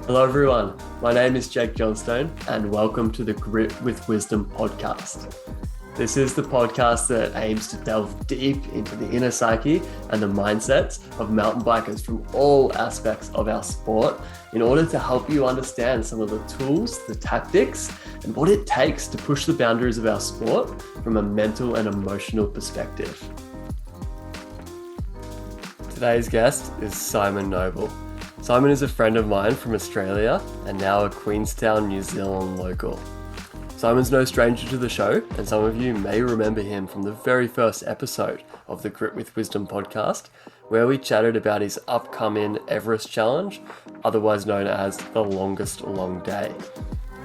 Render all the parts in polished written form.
Hello everyone, my name is Jake Johnstone and welcome to the Grit with Wisdom podcast. This is the podcast that aims to delve deep into the inner psyche and the mindsets of mountain bikers from all aspects of our sport in order to help you understand some of the tools, the tactics, and what it takes to push the boundaries of our sport from a mental and emotional perspective. Today's guest is Semn. Simon is a friend of mine from Australia and now a Queenstown, New Zealand local. Simon's no stranger to the show, and some of you may remember him from the very first episode of the Grit with Wisdom podcast, where we chatted about his upcoming Everest challenge, otherwise known as the longest long day.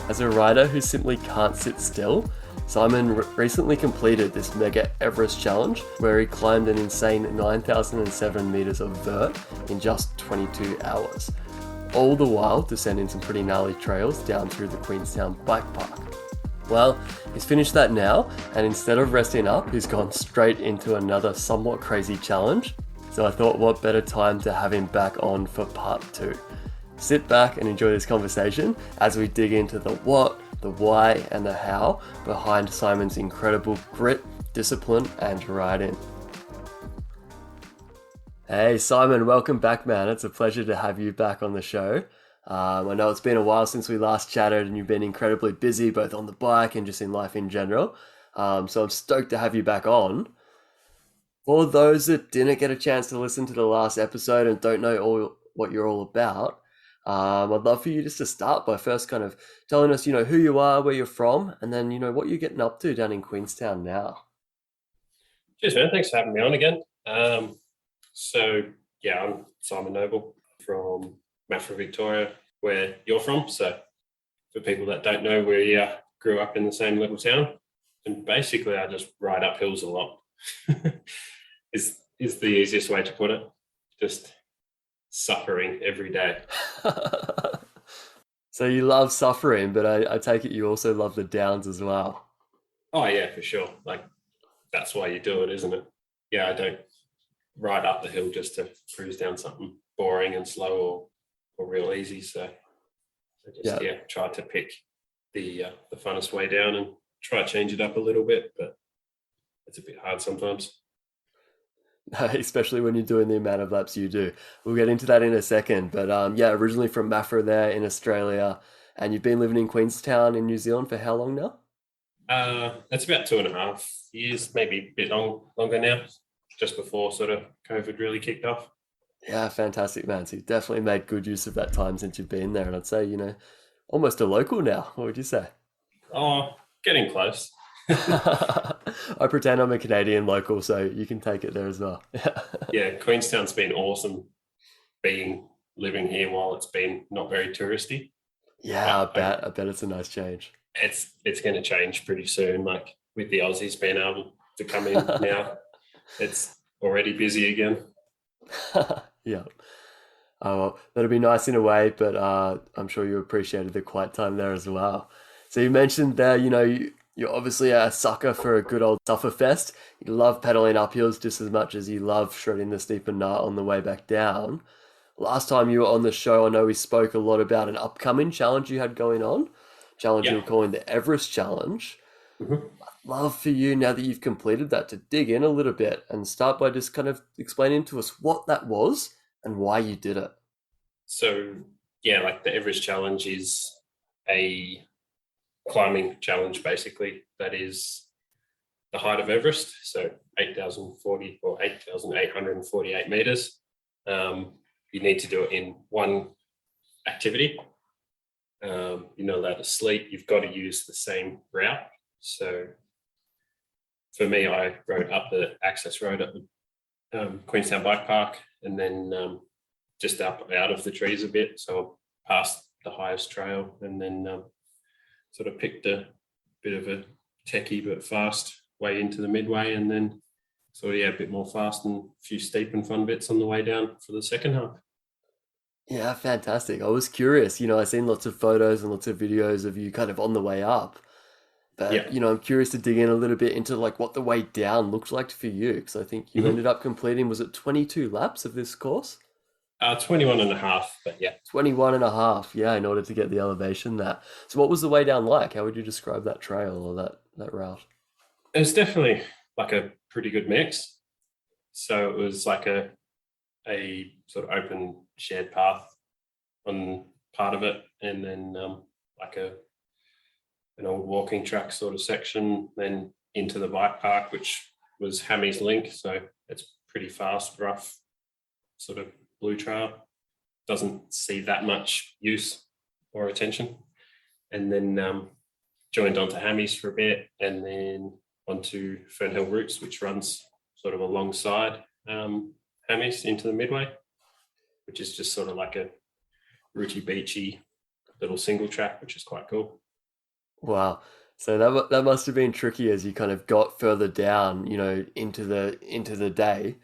As a rider who simply can't sit still, Simon recently completed this mega Everest challenge where he climbed an insane 9,007 meters of vert in just 22 hours, all the while descending some pretty gnarly trails down through the Queenstown bike park. Well, he's finished that now, and instead of resting up, he's gone straight into another somewhat crazy challenge. So I thought what better time to have him back on for part 2. Sit back and enjoy this conversation as we dig into the what, the why, and the how behind Simon's incredible grit, discipline, and riding. Hey Simon, welcome back, man. It's a pleasure to have you back on the show. I know it's been a while since we last chatted and you've been incredibly busy both on the bike and just in life in general. So I'm stoked to have you back on. For those that didn't get a chance to listen to the last episode and don't know what you're all about, I'd love for you just to start by first kind of telling us, who you are, where you're from, and then, what you're getting up to down in Queenstown now. Cheers, man. Thanks for having me on again. I'm Semn from Maffra, Victoria, where you're from. So for people that don't know, we grew up in the same little town, and basically I just ride up hills a lot. is the easiest way to put it. Just suffering every day. So you love suffering, but I take it you also love the downs as well. Oh yeah, for sure. Like that's why you do it, isn't it? Yeah, I don't ride up the hill just to cruise down something boring and slow or real easy. So I just try to pick the funnest way down and try to change it up a little bit, but it's a bit hard sometimes. Especially when you're doing the amount of laps you do. We'll get into that in a second. But originally from Maffra there in Australia, and you've been living in Queenstown in New Zealand for how long now? It's about 2.5 years, maybe a bit longer now, just before sort of COVID really kicked off. Yeah, fantastic, man. So you've definitely made good use of that time since you've been there. And I'd say, almost a local now. What would you say? Oh, getting close. I pretend I'm a Canadian local, so you can take it there as well. Yeah, Queenstown's been awesome living here while it's been not very touristy. Yeah, I bet it's a nice change. It's going to change pretty soon. Like with the Aussies being able to come in now, it's already busy again. Yeah. Oh, well, that'll be nice in a way, but I'm sure you appreciated the quiet time there as well. So you mentioned there, you're obviously a sucker for a good old sufferfest. You love pedaling up hills just as much as you love shredding the steep and gnarl on the way back down. Last time you were on the show, I know we spoke a lot about an upcoming challenge you had going on, you were calling the Everest challenge. Mm-hmm. I'd love for you, now that you've completed that, to dig in a little bit and start by just kind of explaining to us what that was and why you did it. So, like the Everest challenge is a climbing challenge, basically, that is the height of Everest, so 8,040 or 8,848 meters. You need to do it in one activity. You're not allowed to sleep. You've got to use the same route. So for me, I rode up the access road at the Queenstown Bike Park, and then just up out of the trees a bit, so past the highest trail, and then sort of picked a bit of a techie but fast way into the midway, and then a bit more fast and a few steep and fun bits on the way down for the second half. Yeah, fantastic. I was curious, I've seen lots of photos and lots of videos of you kind of on the way up, but I'm curious to dig in a little bit into like what the way down looked like for you, because I think you ended up completing, was it 22 laps of this course? 21 and a half, but yeah. 21 and a half, yeah, in order to get the elevation there. So what was the way down like? How would you describe that trail or that route? It was definitely like a pretty good mix. So it was like a sort of open shared path on part of it, and then like an old walking track sort of section, then into the bike park, which was Hammy's Link. So it's pretty fast, rough, sort of blue trail. Doesn't see that much use or attention. And then joined onto Hammy's for a bit, and then onto Fernhill Routes, which runs sort of alongside Hammy's into the Midway, which is just sort of like a rooty beachy little single track, which is quite cool. Wow. So that must have been tricky as you kind of got further down, into the day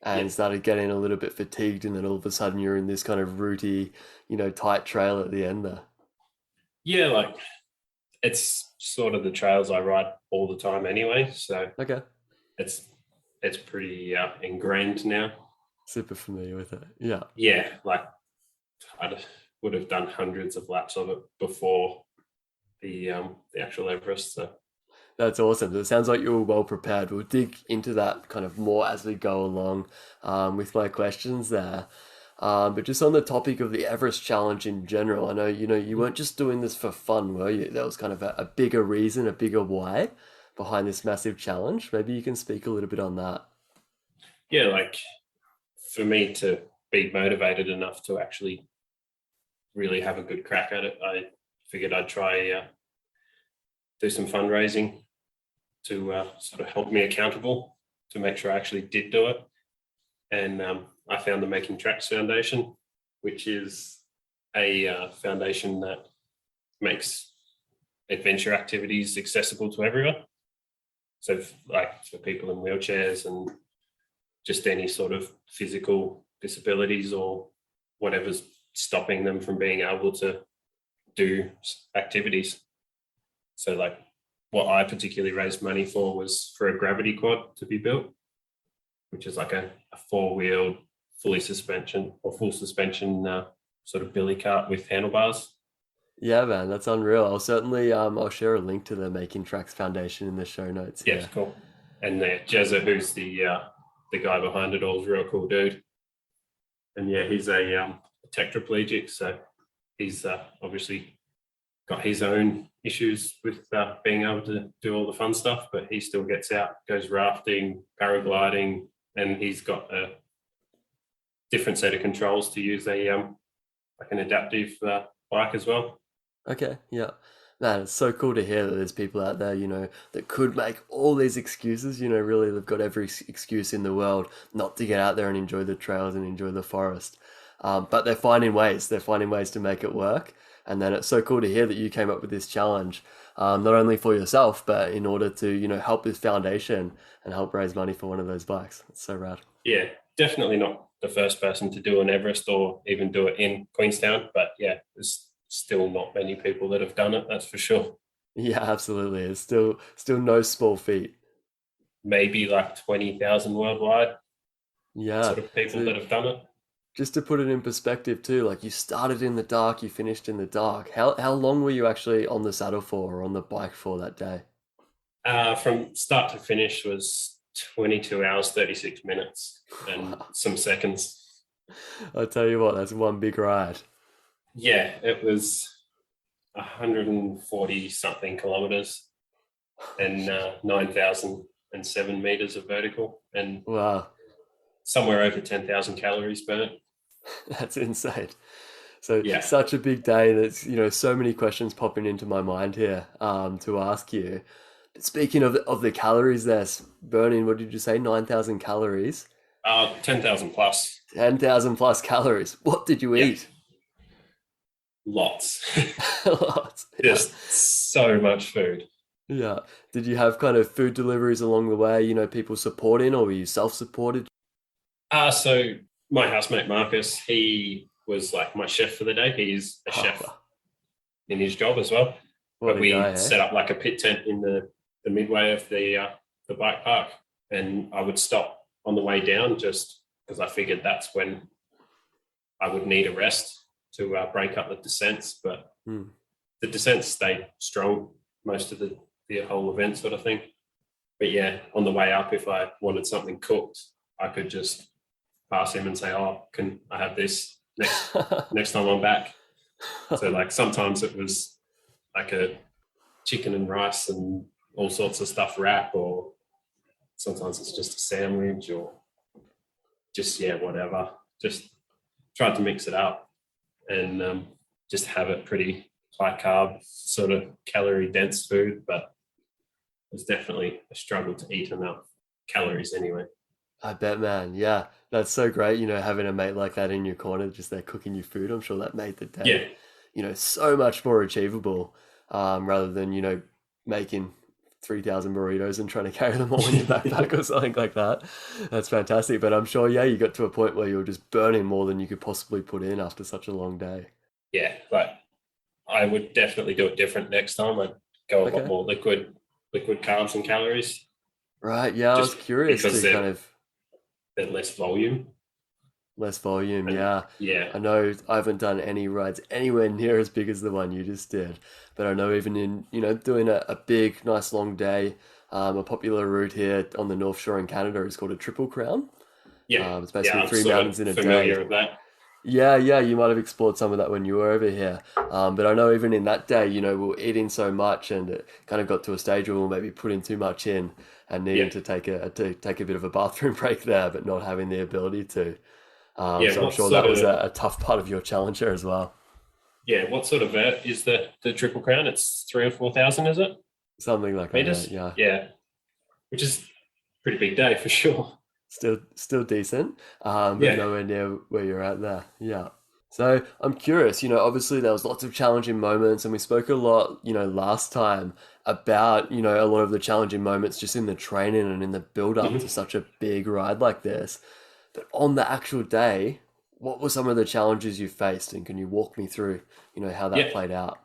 Yeah, and started getting a little bit fatigued, and then all of a sudden you're in this kind of rooty, tight trail at the end there. yeah, like it's sort of the trails I ride all the time anyway, so Okay. it's it's pretty ingrained now. Super familiar with it. Yeah. Yeah, like I would have done hundreds of laps of it before the actual Everest. So That's awesome. It sounds like you were well prepared. We'll dig into that kind of more as we go along with my questions there. But just on the topic of the Everest Challenge in general, I know, you weren't just doing this for fun, were you? There was kind of a bigger reason, a bigger why behind this massive challenge. Maybe you can speak a little bit on that. yeah, like for me to be motivated enough to actually really have a good crack at it, I figured I'd try do some fundraising to sort of help me accountable to make sure I actually did do it. And I found the Making Tracks Foundation, which is a foundation that makes adventure activities accessible to everyone. So like for people in wheelchairs and just any sort of physical disabilities or whatever's stopping them from being able to do activities. So like what I particularly raised money for was for a gravity quad to be built, which is like a four-wheeled, full suspension sort of billy cart with handlebars. Yeah, man, that's unreal. I'll certainly I'll share a link to the Making Tracks Foundation in the show notes Yeah, it's here. cool. And 𝗳𝗹𝗴𝘀𝗵, who's the guy behind it all, is a real cool dude. And yeah, he's a tetraplegic, so he's obviously got his own issues with being able to do all the fun stuff, but he still gets out, goes rafting, paragliding, and he's got a different set of controls to use like an adaptive bike as well. Okay, yeah. Man, it's so cool to hear that there's people out there, that could make all these excuses. Really, they've got every excuse in the world not to get out there and enjoy the trails and enjoy the forest. But they're finding ways. They're finding ways to make it work. And then it's so cool to hear that you came up with this challenge, not only for yourself, but in order to, help this foundation and help raise money for one of those bikes. It's so rad. Yeah, definitely not the first person to do an Everest or even do it in Queenstown, but yeah, there's still not many people that have done it, that's for sure. Yeah, absolutely. It's still no small feat. Maybe like 20,000 worldwide Yeah. sort of people So that have done it. just to put it in perspective too, like you started in the dark, you finished in the dark. How long were you actually on the saddle for or on the bike for that day? From start to finish was 22 hours, 36 minutes and Wow. some seconds. I'll tell you what, that's one big ride. Yeah, it was 140 something kilometers and 9,007 meters of vertical and Wow, somewhere over 10,000 calories burnt. that's insane. So Yeah. such a big day. That's so many questions popping into my mind here to ask you. But speaking of the calories, there, burning. What did you say? 9,000 calories, 10,000 plus. 10,000 plus calories. What did you Yeah, eat? lots. Lots. Yeah. Just so much food. Yeah. Did you have kind of food deliveries along the way? People supporting, or were you self-supported? So my housemate Marcus, he was like my chef for the day. He's a Oh, chef wow. in his job as well. What But a guy, we eh? set up like a pit tent in the midway of the bike park, and I would stop on the way down just because I figured that's when I would need a rest to break up the descents, but the descents stayed strong most of the whole event sort of thing. But yeah, on the way up, if I wanted something cooked, I could just pass him and say, oh, can I have this next time I'm back? So like sometimes it was like a chicken and rice and all sorts of stuff wrap, or sometimes it's just a sandwich, or just, whatever. Just tried to mix it up and just have it pretty high carb, sort of calorie dense food, but it was definitely a struggle to eat enough calories anyway. I bet, man. Yeah, that's so great. Having a mate like that in your corner, just there cooking you food. I'm sure that made the day, so much more achievable, rather than, making 3,000 burritos and trying to carry them all in your backpack or something like that. That's fantastic. But I'm sure, you got to a point where you were just burning more than you could possibly put in after such a long day. Yeah, but I would definitely do it different next time. I'd go a lot more liquid carbs and calories. Right. Yeah, I was curious to kind of... They're less volume. Yeah. Yeah. I know I haven't done any rides anywhere near as big as the one you just did, but I know even in, doing a big, nice long day, a popular route here on the North Shore in Canada is called a Triple Crown. Yeah. It's basically 3 mountains in a day. Familiar with that. Yeah, you might have explored some of that when you were over here. But I know even in that day, we were eating so much and it kind of got to a stage where we were maybe putting too much in and needing to take a bit of a bathroom break there, but not having the ability to. So I'm sure that was a tough part of your challenge there as well. Yeah, what sort of vert is the Triple Crown? It's 3,000 or 4,000, is it? Something like meters? That, yeah. Yeah, which is a pretty big day for sure. Still decent, but nowhere near where you're at there. Yeah. So I'm curious, obviously there was lots of challenging moments and we spoke a lot, last time about, a lot of the challenging moments just in the training and in the build up to such a big ride like this. But on the actual day, what were some of the challenges you faced? And can you walk me through, how that played out?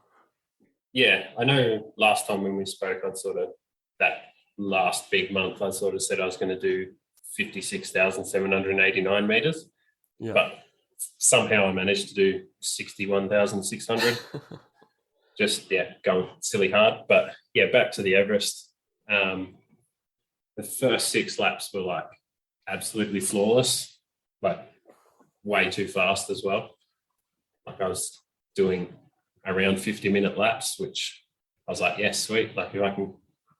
Yeah, I know last time when we spoke, that last big month, I sort of said I was going to do 56,789 meters. Yeah. But somehow I managed to do 61,600. Just, going silly hard. But back to the Everest. The first 6 laps were like absolutely flawless, like way too fast as well. Like I was doing around 50-minute laps, which I was like, yes, sweet. Like if I can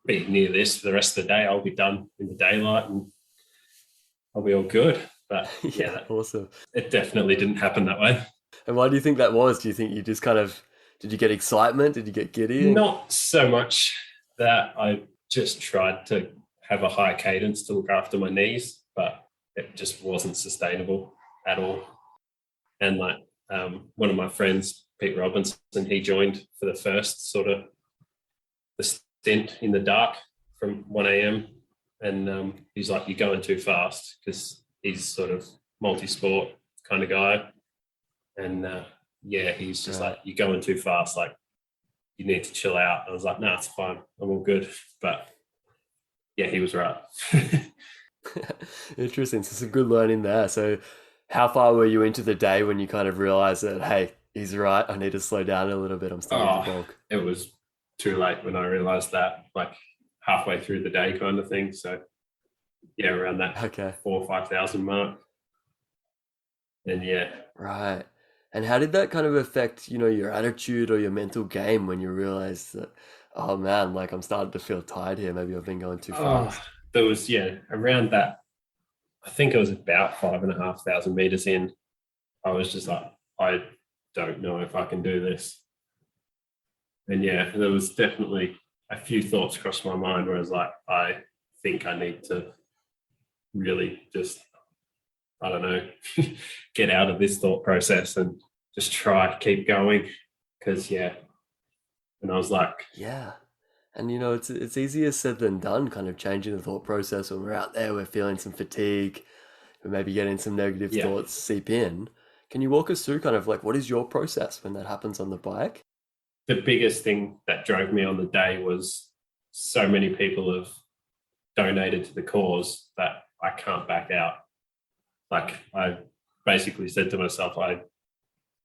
be near this for the rest of the day, I'll be done in the daylight and I'll be all good. But awesome. It definitely didn't happen that way. And why do you think that was? Do you think you just did you get excitement? Did you get giddy? Not so much that. I just tried to have a high cadence to look after my knees, but it just wasn't sustainable at all. And one of my friends, Pete Robinson, he joined for the first sort of the stint in the dark from 1 a.m. And he's like, you're going too fast, because he's sort of multi-sport kind of guy. And he's just like, you're going too fast. Like, you need to chill out. I was like, no, it's fine. I'm all good. But he was right. Interesting. So some good learning there. So how far were you into the day when you kind of realized that, hey, he's right, I need to slow down a little bit, I'm starting to bulk? It was too late when I realized that, like halfway through the day kind of thing. So around that 4,000 or 5,000 mark. And right. And how did that kind of affect, your attitude or your mental game when you realized that, oh man, like I'm starting to feel tired here, maybe I've been going too fast? There was around that, I think it was about 5,500 meters in, I was just like, I don't know if I can do this. And there was definitely a few thoughts crossed my mind where I was like, I think I need to really just, I don't know, get out of this thought process and just try, keep going. Because, and I was like... Yeah. And, it's easier said than done, kind of changing the thought process when we're out there, we're feeling some fatigue, we're maybe getting some negative thoughts seep in. Can you walk us through kind of like, what is your process when that happens on the bike? The biggest thing that drove me on the day was so many people have donated to the cause that I can't back out. Like, I basically said to myself,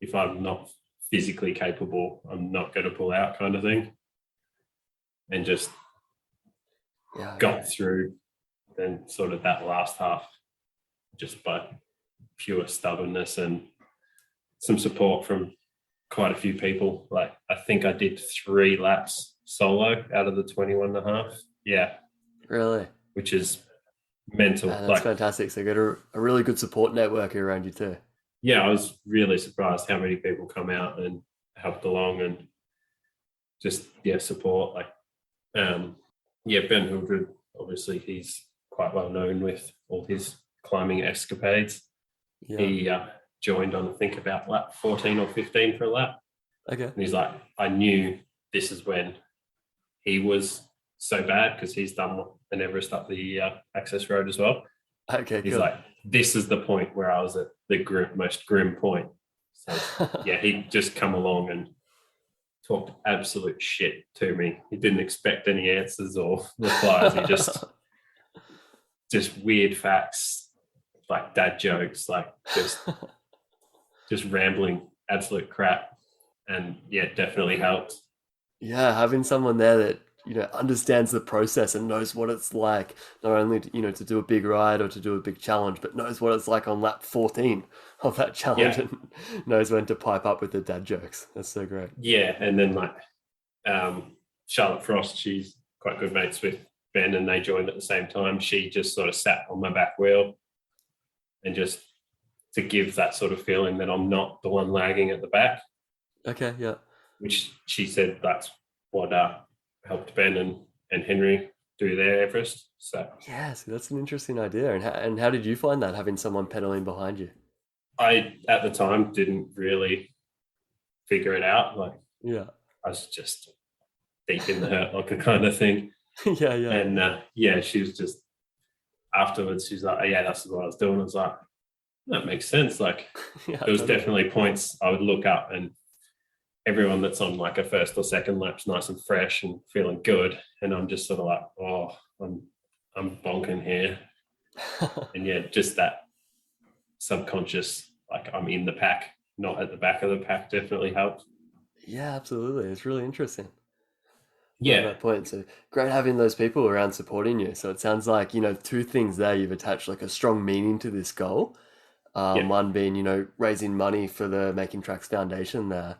if I'm not physically capable, I'm not going to pull out, kind of thing. And just got through then sort of that last half just by pure stubbornness and some support from quite a few people. Like, I think I did 3 laps solo out of the 21 and a half. Yeah. Really? Which is mental. Man, that's fantastic. So you got a really good support network around you too. Yeah, I was really surprised how many people come out and helped along and just, support. Like, Ben Hildred, obviously he's quite well known with all his climbing escapades. Yeah. He joined on, I think, about lap 14 or 15 for a lap. Okay. And he's like, I knew this is when he was so bad, because he's done an Everest up the access road as well. Okay, he's like, this is the point where I was at the most grim point. So he just come along and talked absolute shit to me. He didn't expect any answers or replies. He just weird facts, like dad jokes, like just rambling absolute crap. And definitely helped. Yeah, having someone there that understands the process and knows what it's like, not only to do a big ride or to do a big challenge, but knows what it's like on lap 14 of that challenge and knows when to pipe up with the dad jokes. That's so great. Yeah, and then like Charlotte Frost, she's quite good mates with Ben, and they joined at the same time. She just sort of sat on my back wheel and just to give that sort of feeling that I'm not the one lagging at the back. Okay, yeah. Which she said that's what helped Ben and Henry do their Everest. So that's an interesting idea. And how did you find that, having someone pedaling behind you? I at the time didn't really figure it out. Like, I was just deep in the hurt locker kind of thing. And she was just afterwards. She's like, "Oh, that's what I was doing." I was like, "That makes sense." Like, there was definitely points I would look up and everyone that's on like a first or second lap's nice and fresh and feeling good, and I'm just sort of like, oh, I'm bonking here. And just that subconscious, like I'm in the pack, not at the back of the pack, definitely helped. Yeah, absolutely. It's really interesting. Yeah, that point. So great having those people around supporting you. So it sounds like 2 things there. You've attached like a strong meaning to this goal. One being raising money for the Making Tracks Foundation there.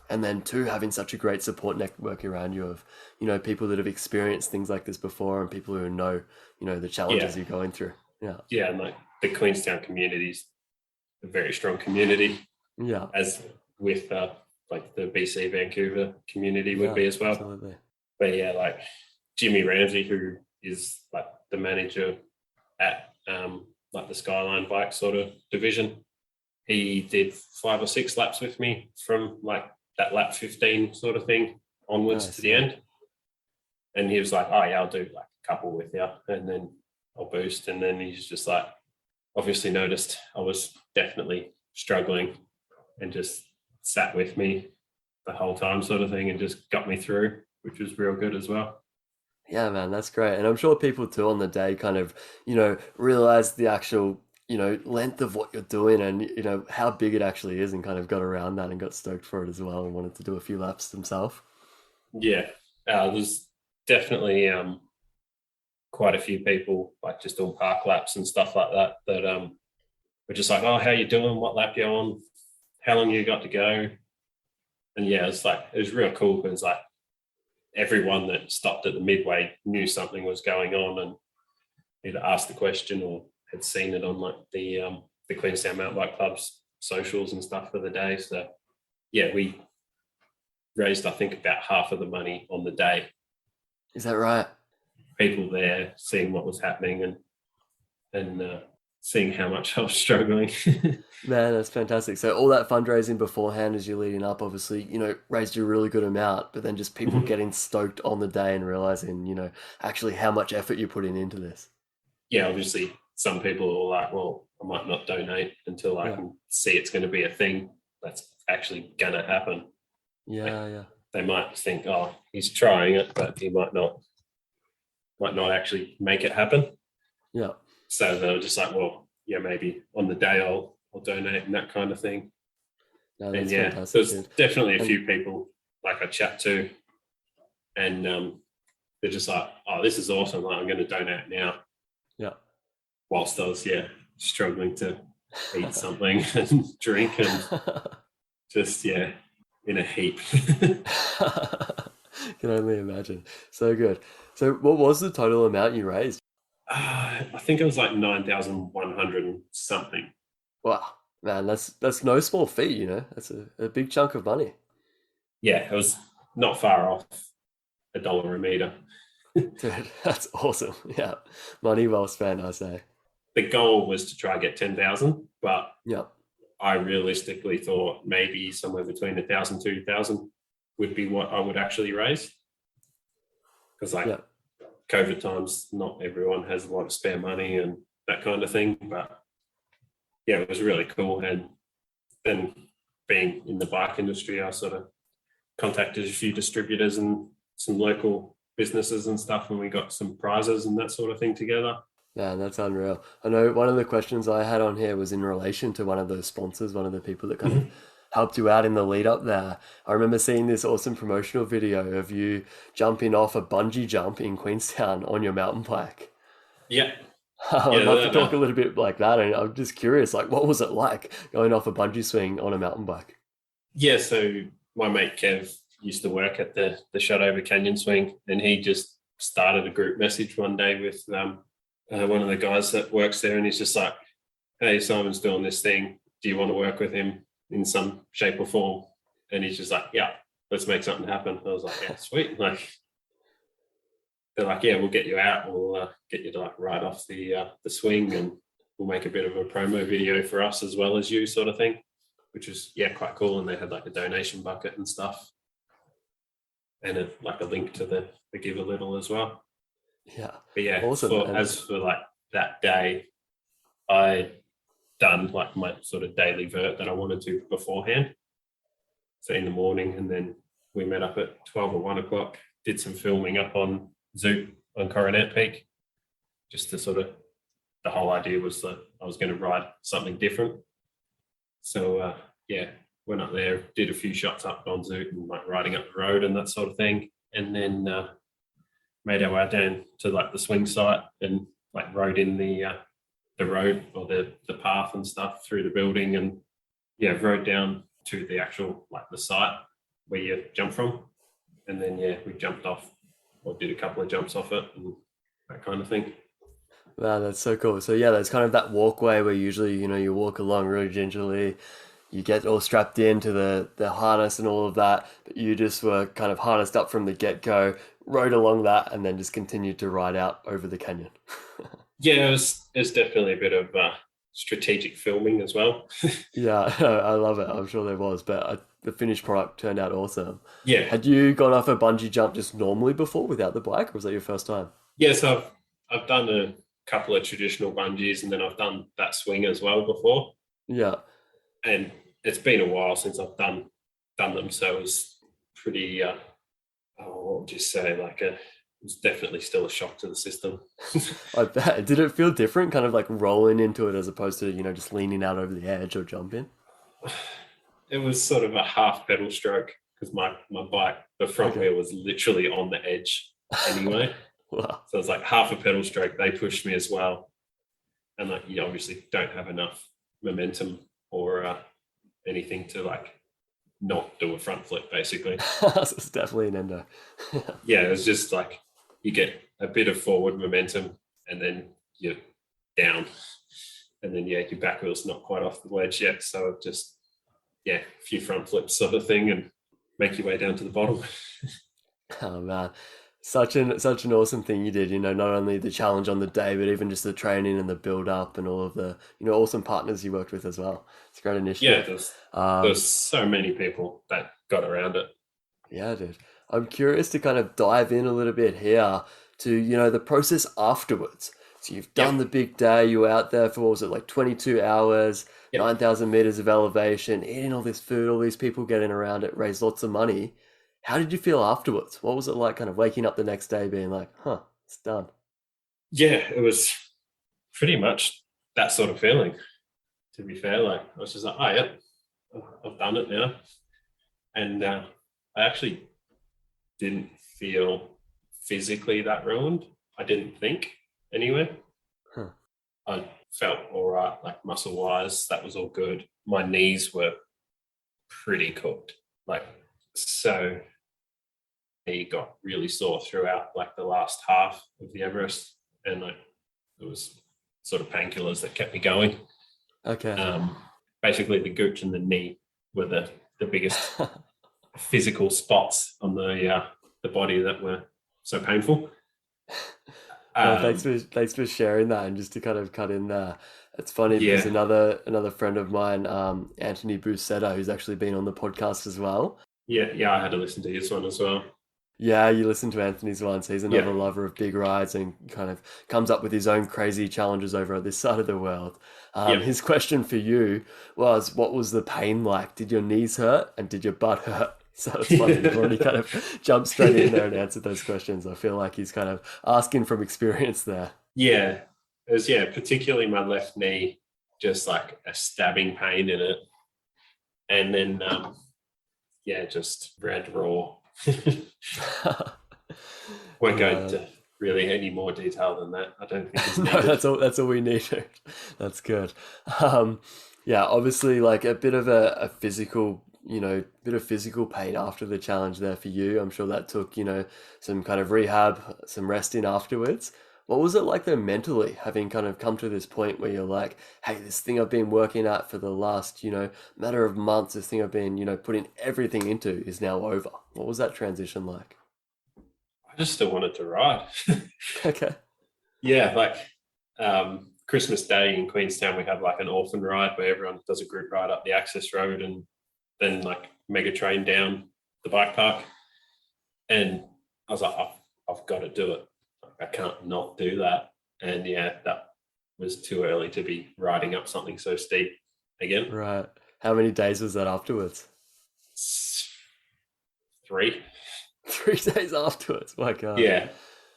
And then 2, having such a great support network around you of, people that have experienced things like this before and people who know, the challenges you're going through. Yeah. Yeah. And like the Queenstown community is a very strong community. Yeah. As with like the BC Vancouver community would be as well. Absolutely. But like Jimmy Ramsey, who is like the manager at like the Skyline bike sort of division, he did 5 or 6 laps with me from like that lap 15 sort of thing onwards to the end. And he was like, "Oh yeah, I'll do like a couple with you and then I'll boost." And then he's just like, obviously noticed I was definitely struggling and just sat with me the whole time sort of thing and just got me through, which was real good as well. Yeah, man, that's great. And I'm sure people too on the day kind of, realize the actual length of what you're doing and, how big it actually is, and kind of got around that and got stoked for it as well and wanted to do a few laps themselves. Yeah, there's definitely quite a few people, like just on park laps and stuff like that, that were just like, "Oh, how you doing? What lap you on? How long you got to go?" And it was real cool because like everyone that stopped at the midway knew something was going on and either asked the question or had seen it on like the Queenstown Mountain Bike Club's socials and stuff for the day. So we raised, I think, about half of the money on the day. Is that right? People there seeing what was happening and seeing how much I was struggling. Man, that's fantastic. So all that fundraising beforehand as you're leading up, obviously, raised you a really good amount, but then just people getting stoked on the day and realizing, actually how much effort you're putting into this. Yeah, obviously some people are like, "Well, I might not donate until I can see it's going to be a thing that's actually going to happen." They might think, "Oh, he's trying it, but he might not actually make it happen." Yeah. So they were just like, "Well, maybe on the day I'll I'll donate and that kind of thing. No, And that's yeah, fantastic, there's dude. definitely a few people like I chat to, and they're just like, "Oh, this is awesome! Like, I'm going to donate now." Yeah. Whilst I was struggling to eat something and drink and just in a heap. Can only imagine. So good. So what was the total amount you raised? I think it was like 9,100 and something. Wow, man, that's no small feat, That's a big chunk of money. Yeah, it was not far off $1 a meter. Dude, that's awesome. Yeah. Money well spent, I say. The goal was to try get 10,000, but Yeah. I realistically thought maybe somewhere between 1,000 to 2,000 would be what I would actually raise. Because COVID times, not everyone has a lot of spare money and that kind of thing. But yeah, it was really cool. And then being in the bike industry, I sort of contacted a few distributors and some local businesses and stuff, and we got some prizes and that sort of thing together. Man, that's unreal. I know one of the questions I had on here was in relation to one of those sponsors, one of the people that kind of helped you out in the lead up there. I remember seeing this awesome promotional video of you jumping off a bungee jump in Queenstown on your mountain bike. Yeah. I'd love to talk a little bit like that. And I'm just curious, like, what was it like going off a bungee swing on a mountain bike? Yeah, so my mate Kev used to work at the 𝗳𝗹𝗴𝘀𝗵 swing, and he just started a group message one day with one of the guys that works there, and he's just like, "Hey, Simon's doing this thing. Do you want to work with him in some shape or form?" And he's just like, "Yeah, let's make something happen." I was like, "Yeah, sweet." Like, they're like, "Yeah, we'll get you out. We'll get you to like ride off the swing, and we'll make a bit of a promo video for us as well as you," sort of thing, which was quite cool. And they had like a donation bucket and stuff, and like a link to the Give a Little as well. Yeah. But yeah, awesome. as for like that day, I done like my sort of daily vert that I wanted to beforehand. So in the morning, and then we met up at 12 or 1 o'clock, did some filming up on 𝗳𝗹𝗴𝘀𝗵 on Coronet Peak, just to sort of, the whole idea was that I was going to ride something different. So went up there, did a few shots up on 𝗳𝗹𝗴𝘀𝗵 and like riding up the road and that sort of thing. And then made our way down to like the swing site and like rode in the road or the path and stuff through the building, and rode down to the actual like the site where you jump from, and then we jumped off or did a couple of jumps off it and that kind of thing. Wow, that's so cool. So yeah, there's kind of that walkway where usually you walk along really gingerly, you get all strapped into the harness and all of that, but you just were kind of harnessed up from the get-go, rode along that, and then just continued to ride out over the canyon. Yeah, it was definitely a bit of strategic filming as well. Yeah, I love it. I'm sure there was, but the finished product turned out awesome. Yeah. Had you gone off a bungee jump just normally before without the bike, or was that your first time? Yes, I've done a couple of traditional bungees, and then I've done that swing as well before. Yeah. And it's been a while since I've done them, so it was pretty what would you say, like it was definitely still a shock to the system. I bet. Did it feel different, kind of like rolling into it as opposed to just leaning out over the edge or jumping? It was sort of a half pedal stroke because my bike, the front wheel was literally on the edge anyway. Wow. So it was like half a pedal stroke. They pushed me as well, and like you obviously don't have enough momentum or anything to like not do a front flip, basically. It's definitely an endo. Yeah, it was just like you get a bit of forward momentum and then you're down, and then your back wheel's not quite off the wedge yet, so just a few front flips sort of thing and make your way down to the bottom. Oh man, such an awesome thing you did. Not only the challenge on the day, but even just the training and the build up and all of the awesome partners you worked with as well. It's a great initiative. Yeah, there's so many people that got around it. Yeah, dude. I'm curious to kind of dive in a little bit here to the process afterwards. So you've done the big day. You were out there for, what was it, like 22 hours, 9,000 meters of elevation, eating all this food, all these people getting around it, raised lots of money. How did you feel afterwards? What was it like kind of waking up the next day being like, it's done? Yeah, it was pretty much that sort of feeling. to be fair. Like I was just like, oh yeah, I've done it now. And I actually didn't feel physically that ruined. I didn't think anyway. Huh. I felt all right, like muscle wise, that was all good. My knees were pretty cooked. Like, so he got really sore throughout like the last half of the Everest, and like it was sort of painkillers that kept me going. Okay. Basically the gooch and the knee were the biggest physical spots on the body that were so painful. Thanks for sharing that. And just to kind of cut in there, it's funny because another friend of mine, Anthony Busetta, who's actually been on the podcast as well. Yeah, I had to listen to his one as well. Yeah, you listen to Anthony's one. So he's another lover of big rides and kind of comes up with his own crazy challenges over at this side of the world. His question for you was, what was the pain like? Did your knees hurt and did your butt hurt? So it's funny, you've already kind of jumped straight in there and answered those questions. I feel like he's kind of asking from experience there. Yeah, it was, particularly my left knee, just like a stabbing pain in it. And then, just red raw. Won't go into really any more detail than that. I don't think it's needed. No, that's all we need. That's good. Obviously like a bit of a physical, bit of physical pain after the challenge there for you. I'm sure that took, some kind of rehab, some resting afterwards. What was it like though mentally, having kind of come to this point where you're like, hey, this thing I've been working at for the last, matter of months, this thing I've been, putting everything into is now over. What was that transition like? I just still wanted to ride. Okay. Yeah, like Christmas Day in Queenstown, we have like an orphan ride where everyone does a group ride up the access road and then like mega train down the bike park. And I was like, I've got to do it. I can't not do that. And that was too early to be riding up something so steep again. Right. How many days was that afterwards? 3. 3 days afterwards. My God. Yeah.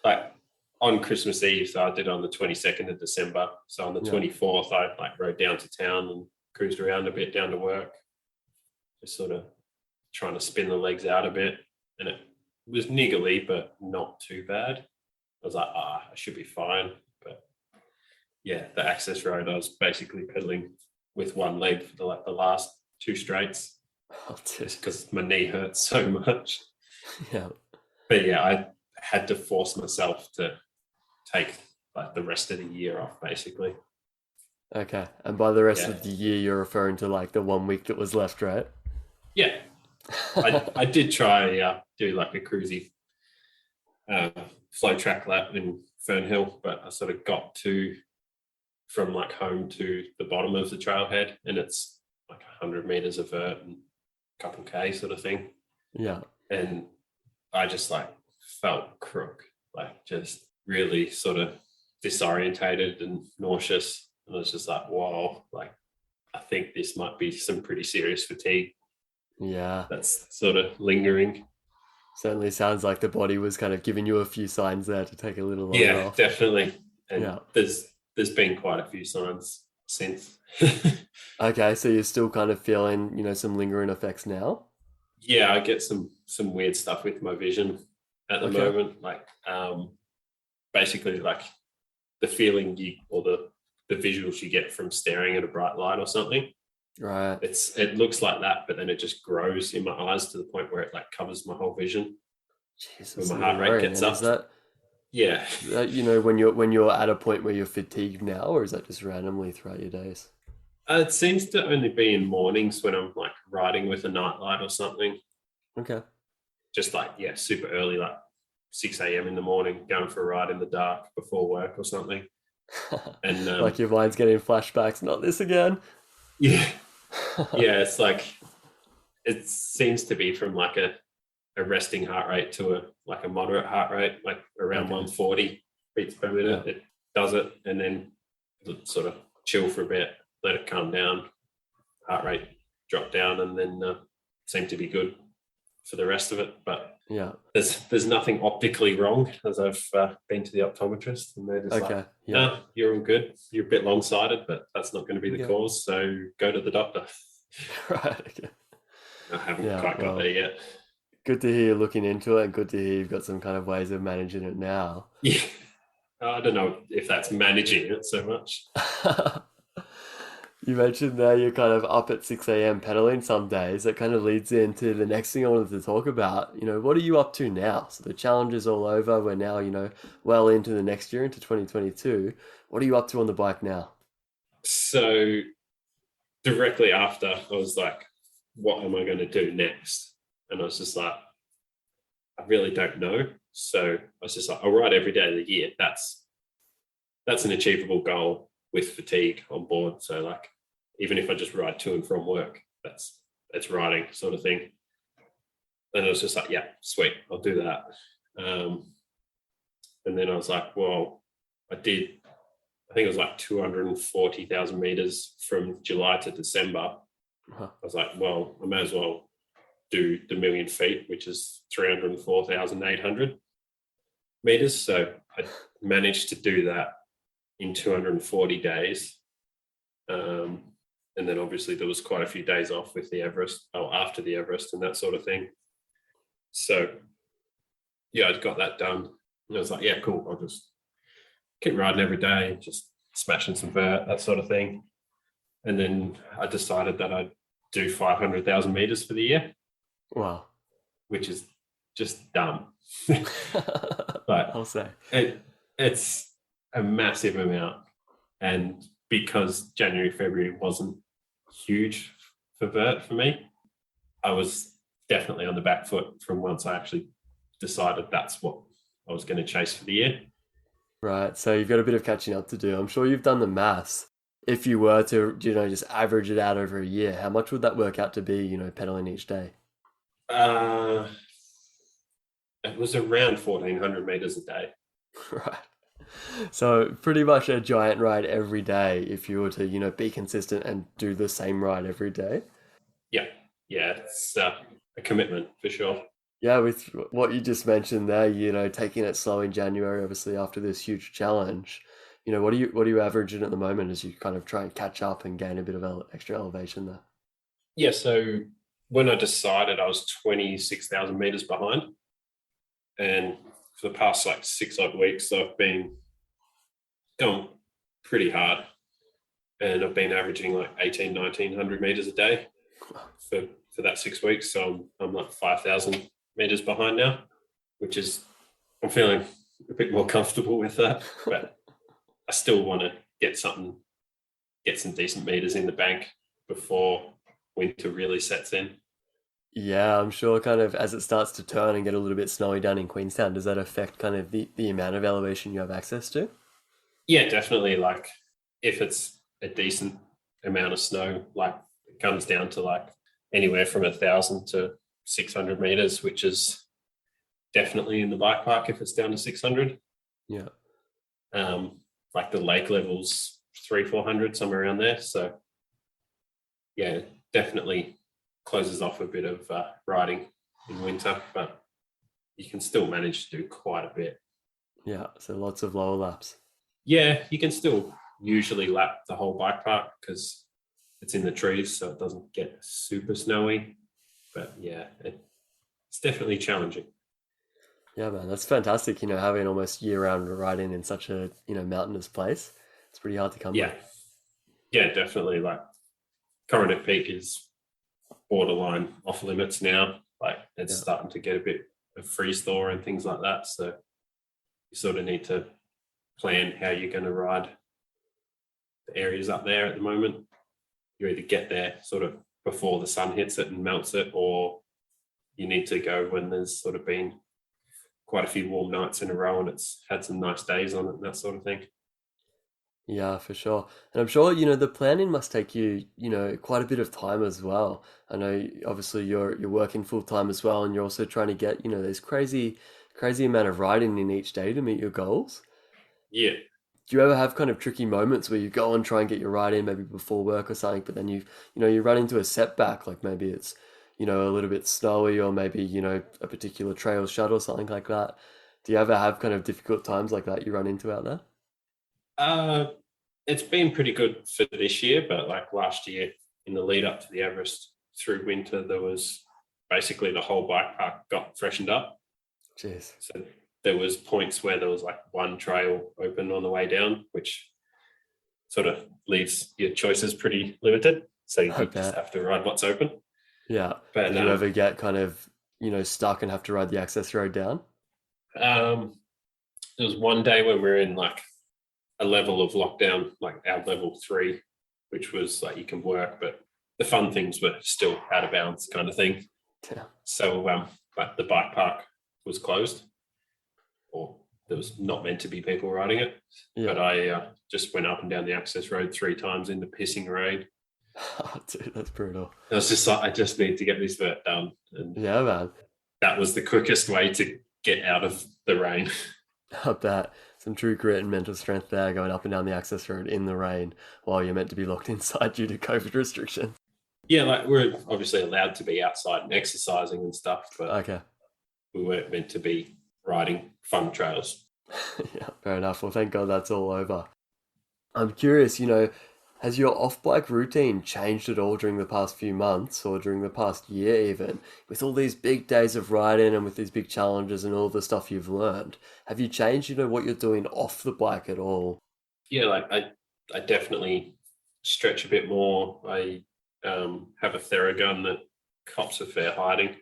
Like on Christmas Eve, so I did it on the 22nd of December. So on the 24th, I like rode down to town and cruised around a bit down to work. Just sort of trying to spin the legs out a bit. And it was niggly, but not too bad. I was like, I should be fine. But yeah, the access road, I was basically pedaling with one leg for the last 2 straights. Just because my knee hurts so much. Yeah. But yeah, I had to force myself to take like the rest of the year off, basically. Okay. And by the rest of the year, you're referring to like the 1 week that was left, right? Yeah. I did try do like a cruisy flow track lap in Fernhill, but I sort of got from like home to the bottom of the trailhead, and it's like 100 meters of vert and a couple K sort of thing. Yeah. And I just like felt crook, like just really sort of disorientated and nauseous. And I was just like, whoa, like I think this might be some pretty serious fatigue. Yeah. That's sort of lingering. Certainly sounds like the body was kind of giving you a few signs there to take a little longer off. Definitely. And there's been quite a few signs since. Okay, so you're still kind of feeling, some lingering effects now? Yeah, I get some weird stuff with my vision at the moment. Like basically like the feeling or the visuals you get from staring at a bright light or something. Right. It looks like that, but then it just grows in my eyes to the point where it like covers my whole vision. Jesus, when my heart rate gets up. Is that, when you're at a point where you're fatigued now, or is that just randomly throughout your days? It seems to only be in mornings when I'm like riding with a nightlight or something. Okay. Just like, super early, like 6 a.m. in the morning, going for a ride in the dark before work or something. And like your mind's getting flashbacks, not this again. Yeah. Yeah, it's like, it seems to be from like a resting heart rate to a moderate heart rate, like around 140 beats per minute. Yeah. It does it, and then it'll sort of chill for a bit, let it calm down, heart rate drop down, and then seem to be good for the rest of it. But Yeah. there's nothing optically wrong, as I've been to the optometrist, and they're just like, Yeah. no, you're all good. You're a bit long-sighted, but that's not going to be the cause. So go to the doctor. Right. Okay. I haven't quite got there yet. Good to hear you're looking into it, and good to hear you've got some kind of ways of managing it now. Yeah. I don't know if that's managing it so much. You mentioned there you're kind of up at 6 a.m. pedaling some days. That kind of leads into the next thing I wanted to talk about. What are you up to now? So the challenge is all over. We're now, well into the next year, into 2022. What are you up to on the bike now? So directly after, I was like, what am I going to do next? And I was just like, I really don't know. So I was just like, I'll ride every day of the year. That's an achievable goal with fatigue on board. So like, even if I just ride to and from work, that's riding sort of thing. And I was just like, yeah, sweet, I'll do that. And then I was like, well, I think it was like 240,000 meters from July to December. I was like, well, I may as well do the 1,000,000 feet, which is 304,800 meters. So I managed to do that in 240 days. And then obviously there was quite a few days off with the Everest, after the Everest and that sort of thing. So yeah, I got that done. And I was like, yeah, cool. I'll just keep riding every day, just smashing some vert, that sort of thing. And then I decided that I'd do 500,000 meters for the year. Wow. Which is just dumb. But I'll say. It's a massive amount. And because January, February wasn't huge for vert for me, I was definitely on the back foot from once I actually decided that's what I was going to chase for the year. Right. So you've got a bit of catching up to do. I'm sure you've done the maths. If you were to, just average it out over a year, how much would that work out to be, pedaling each day? It was around 1,400 meters a day. Right. So pretty much a giant ride every day if you were to, be consistent and do the same ride every day. Yeah. It's a commitment for sure. Yeah, with what you just mentioned there, taking it slow in January, obviously after this huge challenge, what are you averaging at the moment as you kind of try and catch up and gain a bit of extra elevation there? Yeah, so when I decided, I was 26,000 meters behind, and for the past like 6 odd weeks, I've been going pretty hard, and I've been averaging like 1,900 meters a day for that 6 weeks. So I'm like 5,000 meters behind now, which is, I'm feeling a bit more comfortable with that, but I still want to get some decent meters in the bank before winter really sets in. Yeah, I'm sure kind of as it starts to turn and get a little bit snowy down in Queenstown, does that affect kind of the amount of elevation you have access to? Yeah, definitely. Like if it's a decent amount of snow, like it comes down to like anywhere from 1,000 to 600 meters, which is definitely in the bike park if it's down to 600. Yeah. Like the lake levels 300-400, somewhere around there. So yeah, definitely closes off a bit of riding in winter, but you can still manage to do quite a bit. Yeah, so lots of lower laps. Yeah, you can still usually lap the whole bike park because it's in the trees, so it doesn't get super snowy. But yeah, it's definitely challenging. Yeah, man, that's fantastic. Having almost year-round riding in such a mountainous place, it's pretty hard to come by. Yeah, definitely. Like Coronet Peak is borderline off limits now. Like it's starting to get a bit of freeze thaw and things like that. So you sort of need to plan how you're going to ride the areas up there at the moment. You either get there sort of before the sun hits it and melts it, or you need to go when there's sort of been quite a few warm nights in a row and it's had some nice days on it and that sort of thing. Yeah, for sure. And I'm sure, the planning must take you, quite a bit of time as well. I know obviously you're working full time as well, and you're also trying to get, this crazy amount of riding in each day to meet your goals. Yeah. Do you ever have kind of tricky moments where you go and try and get your ride in maybe before work or something, but then you run into a setback, like maybe it's, a little bit snowy or maybe, a particular trail shut or something like that. Do you ever have kind of difficult times like that you run into out there? Uh, it's been pretty good for this year, but like last year in the lead up to the Everest through winter, there was basically the whole bike park got freshened up. Jeez. So there was points where there was like one trail open on the way down, which sort of leaves your choices pretty limited. So you I just bet. have to ride what's open. Yeah. But Did you ever get kind of, stuck and have to ride the access road down? there was one day when we were in like a level of lockdown, like our level 3, which was like you can work, but the fun things were still out of bounds kind of thing. Yeah. So like the bike park was closed, or there was not meant to be people riding it. Yeah. But I just went up and down the access road 3 times in the pissing rain. Oh, dude, that's brutal. I was just like, I just need to get this vert done. And Yeah, man. that was the quickest way to get out of the rain. I bet. Some true grit and mental strength there, going up and down the access road in the rain while you're meant to be locked inside due to COVID restrictions. Yeah, like we're obviously allowed to be outside and exercising and stuff, but Okay. we weren't meant to be riding fun trails. Yeah, fair enough. Well, thank God that's all over. I'm curious, has your off-bike routine changed at all during the past few months or during the past year even? With all these big days of riding and with these big challenges and all the stuff you've learned, have you changed, what you're doing off the bike at all? Yeah, like I definitely stretch a bit more. I have a Theragun that cops a fair hiding.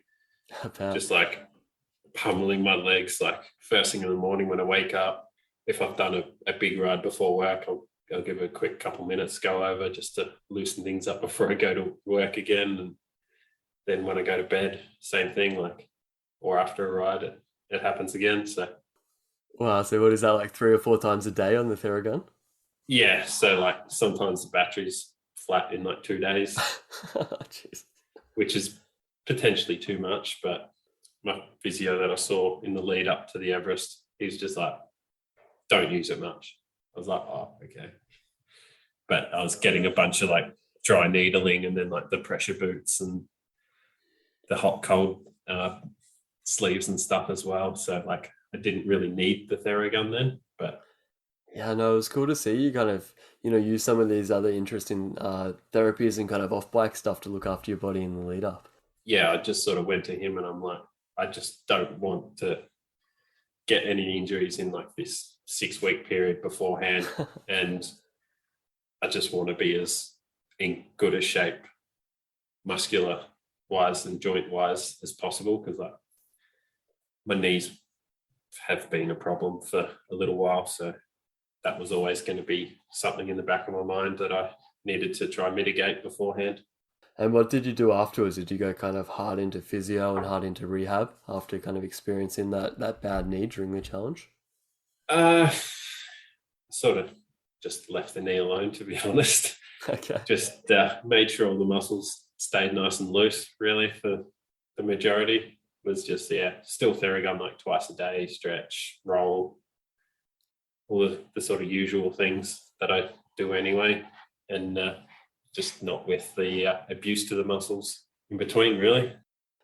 Just like pummeling my legs like first thing in the morning when I wake up. If I've done a big ride before work, I'll give a quick couple minutes go over just to loosen things up before I go to work again. And then when I go to bed, same thing, like, or after a ride, it happens again. So Wow, so what is that, like 3 or 4 times a day on the Theragun? yeah, so like sometimes the battery's flat in like 2 days, Jeez. which is potentially too much. But my physio that I saw in the lead up to the Everest, he's just like, don't use it much. I was like, oh, okay. But I was getting a bunch of like dry needling and then like the pressure boots and the hot cold sleeves and stuff as well. So like I didn't really need the Theragun then, but yeah, no, it was cool to see you kind of, use some of these other interesting therapies and kind of off-bike stuff to look after your body in the lead up. Yeah, I just sort of went to him and I'm like, I just don't want to get any injuries in like this 6-week period beforehand. And I just want to be as in good a shape, muscular wise and joint wise as possible, because like my knees have been a problem for a little while. So that was always going to be something in the back of my mind that I needed to try and mitigate beforehand. And what did you do afterwards? Did you go kind of hard into physio and hard into rehab after kind of experiencing that bad knee during the challenge? Sort of just left the knee alone, to be honest. Okay. Just made sure all the muscles stayed nice and loose, really, for the majority. Was just, still Theragun like twice a day, stretch, roll, all the sort of usual things that I do anyway. And just not with the abuse to the muscles in between, really.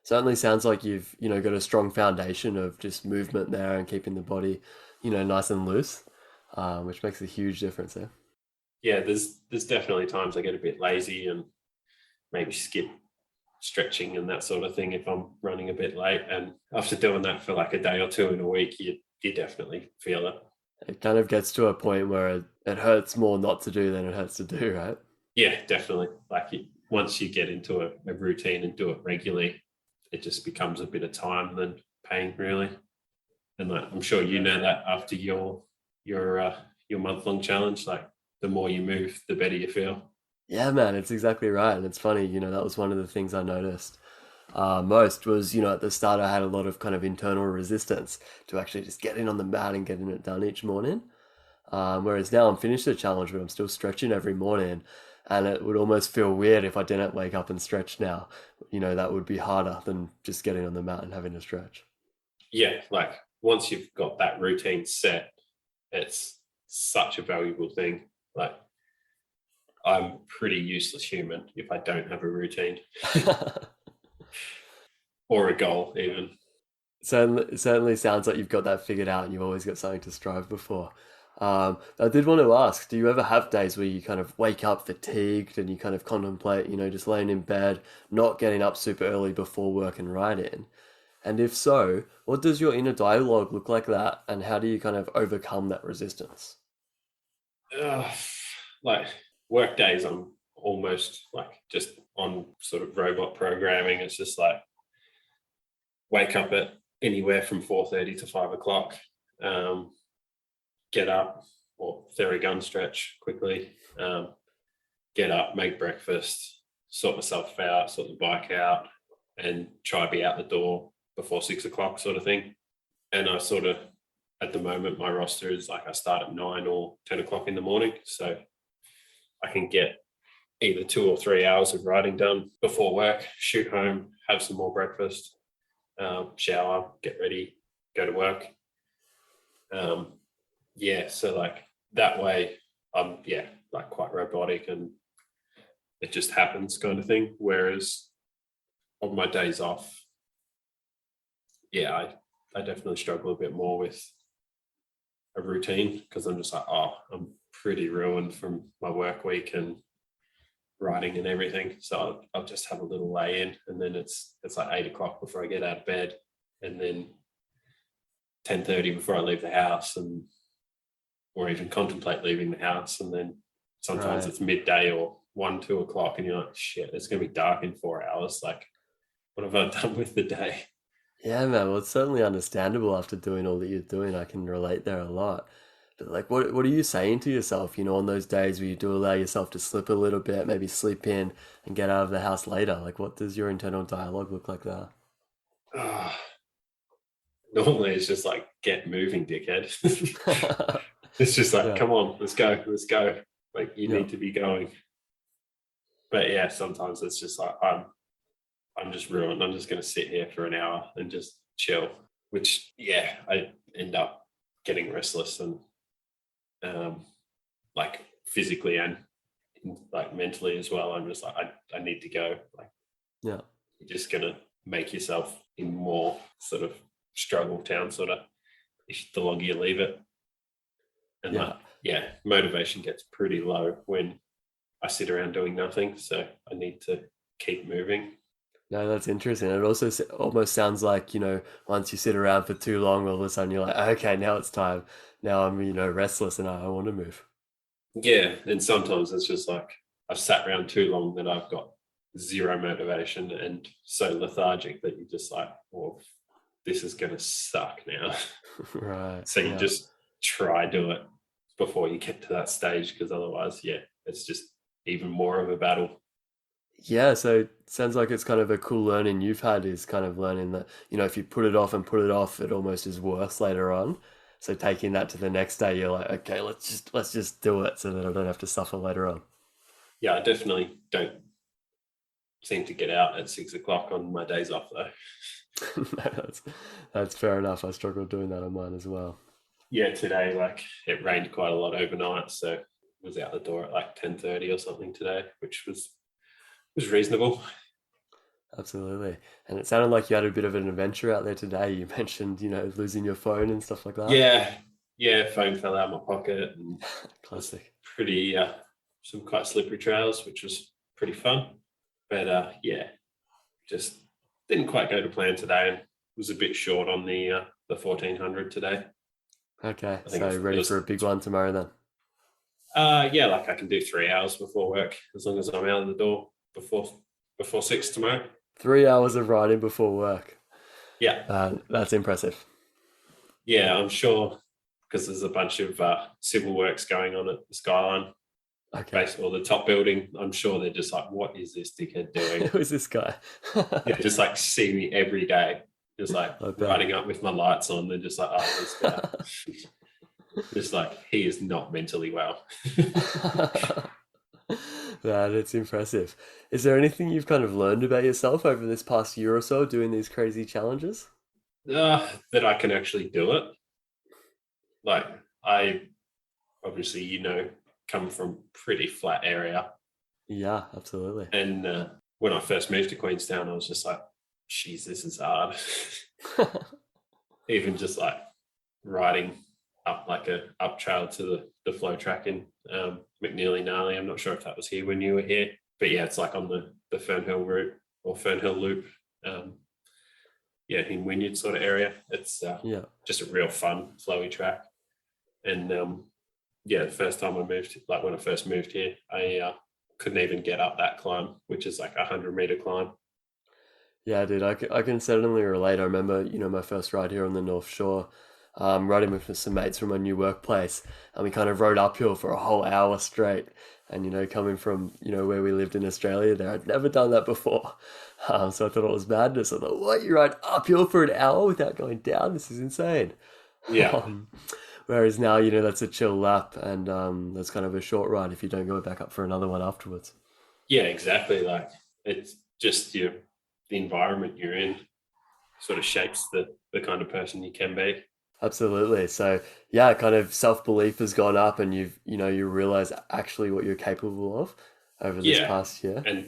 Certainly sounds like you've, got a strong foundation of just movement there and keeping the body, nice and loose, which makes a huge difference there. Yeah, there's definitely times I get a bit lazy and maybe skip stretching and that sort of thing if I'm running a bit late. And after doing that for like a day or 2 in a week, you definitely feel it. It kind of gets to a point where it hurts more not to do than it hurts to do, right? Yeah, definitely. Like once you get into a routine and do it regularly, it just becomes a bit of time than pain, really. And like, I'm sure you know that after your month-long challenge, like the more you move, the better you feel. Yeah, man, it's exactly right. And it's funny, that was one of the things I noticed most was, at the start I had a lot of kind of internal resistance to actually just getting on the mat and getting it done each morning. Whereas now I'm finished the challenge, but I'm still stretching every morning. And it would almost feel weird if I didn't wake up and stretch now. That would be harder than just getting on the mat and having a stretch. Yeah, like once you've got that routine set, it's such a valuable thing. Like I'm pretty useless human if I don't have a routine. or a goal even. Certainly sounds like you've got that figured out and you've always got something to strive before. I did want to ask, do you ever have days where you kind of wake up fatigued and you kind of contemplate, just laying in bed, not getting up super early before work and right in? And if so, what does your inner dialogue look like that? And how do you kind of overcome that resistance? Like work days, I'm almost like just on sort of robot programming. It's just like wake up at anywhere from 4:30 to 5 o'clock, get up or theory gun stretch quickly, get up, make breakfast, sort myself out, sort the bike out, and try to be out the door before 6 o'clock sort of thing. And I sort of, at the moment, my roster is like I start at 9 or 10 o'clock in the morning. So I can get either 2 or 3 hours of riding done before work, shoot home, have some more breakfast, shower, get ready, go to work. So like that way I'm like quite robotic and it just happens kind of thing. Whereas on my days off, I definitely struggle a bit more with a routine because I'm just like, I'm pretty ruined from my work week and writing and everything. So I'll just have a little lay in, and then it's like 8 o'clock before I get out of bed, and then 10:30 before I leave the house, or even contemplate leaving the house. And then sometimes it's midday or 1-2 o'clock, and you're like, shit, it's gonna be dark in 4 hours. Like, what have I done with the day? Yeah, man. Well, it's certainly understandable after doing all that you're doing. I can relate there a lot. But like, what are you saying to yourself, on those days where you do allow yourself to slip a little bit, maybe sleep in and get out of the house later? Like, what does your internal dialogue look like there? Normally it's just like, get moving, dickhead. It's just like, come on, let's go. Like, you need to be going. But yeah, sometimes it's just like, I'm just ruined. I'm just going to sit here for an hour and just chill, which, I end up getting restless and like physically and like mentally as well. I'm just like, I need to go. Like, you're just going to make yourself in more sort of struggle town, sort of, the longer you leave it. And motivation gets pretty low when I sit around doing nothing. So I need to keep moving. No, that's interesting. It also almost sounds like, once you sit around for too long, all of a sudden you're like, okay, now it's time. Now I'm, restless and I want to move. Yeah. And sometimes it's just like I've sat around too long that I've got zero motivation and so lethargic that you're just like, well, this is going to suck now. Right. So you just try do it before you get to that stage, because otherwise, it's just even more of a battle. Yeah, so it sounds like it's kind of a cool learning you've had, is kind of learning that, if you put it off and put it off, it almost is worse later on. So taking that to the next day, you're like, okay, let's just do it so that I don't have to suffer later on. Yeah, I definitely don't seem to get out at 6 o'clock on my days off though. No, that's fair enough. I struggle doing that on mine as well. Yeah, today, like, it rained quite a lot overnight, so I was out the door at like 10:30 or something today, which was reasonable. Absolutely. And it sounded like you had a bit of an adventure out there today. You mentioned, losing your phone and stuff like that. Yeah, phone fell out of my pocket. And classic. Pretty, some quite slippery trails, which was pretty fun. But just didn't quite go to plan today, and was a bit short on the 1400 today. Okay, so ready for a big one tomorrow then? Like I can do 3 hours before work, as long as I'm out of the door before 6 tomorrow. 3 hours of riding before work. Yeah. That's impressive. Yeah, I'm sure, because there's a bunch of civil works going on at the Skyline. Okay. Or the top building. I'm sure they're just like, what is this dickhead doing? Who is this guy? Just like see me every day, just like riding up with my lights on. They're just like, oh, this guy. Just like, he is not mentally well. It's impressive. Is there anything you've kind of learned about yourself over this past year or so doing these crazy challenges? That I can actually do it. Like, I obviously, come from pretty flat area. Yeah, absolutely. And when I first moved to Queenstown, I was just like, geez, this is hard. Even just like riding up like a up trail to the flow track in McNeely Gnarly. I'm not sure if that was here when you were here, but yeah, it's like on the Fernhill route or Fernhill loop. In Wynyard sort of area. It's just a real fun flowy track. And the first time I moved, like when I first moved here, I couldn't even get up that climb, which is like 100-meter climb. Yeah, dude, I can certainly relate. I remember, my first ride here on the North Shore, riding with some mates from my new workplace, and we kind of rode uphill for a whole hour straight. And, coming from, where we lived in Australia there, I'd never done that before. So I thought it was madness. I thought, what, you ride uphill for an hour without going down? This is insane. Yeah. Whereas now, that's a chill lap, and that's kind of a short ride if you don't go back up for another one afterwards. Yeah, exactly. Like it's just the environment you're in sort of shapes the kind of person you can be. Absolutely. So yeah, kind of self-belief has gone up, and you realize actually what you're capable of over this past year. And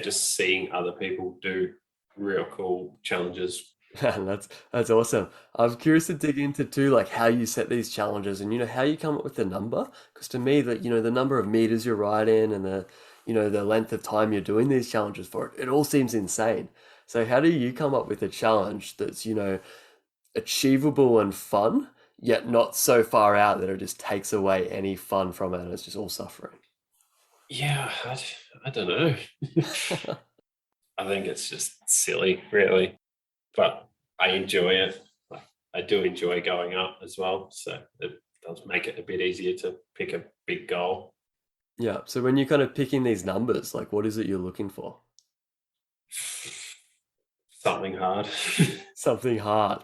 just seeing other people do real cool challenges. Man, that's awesome. I'm curious to dig into too, like how you set these challenges and how you come up with the number. Because to me, the number of meters you're riding and the length of time you're doing these challenges for, it all seems insane. So how do you come up with a challenge that's achievable and fun, yet not so far out that it just takes away any fun from it and it's just all suffering? Yeah, I don't know. I think it's just silly, really. But I enjoy it. I do enjoy going up as well. So it does make it a bit easier to pick a big goal. Yeah. So when you're kind of picking these numbers, like what is it you're looking for? Something hard. Something hard.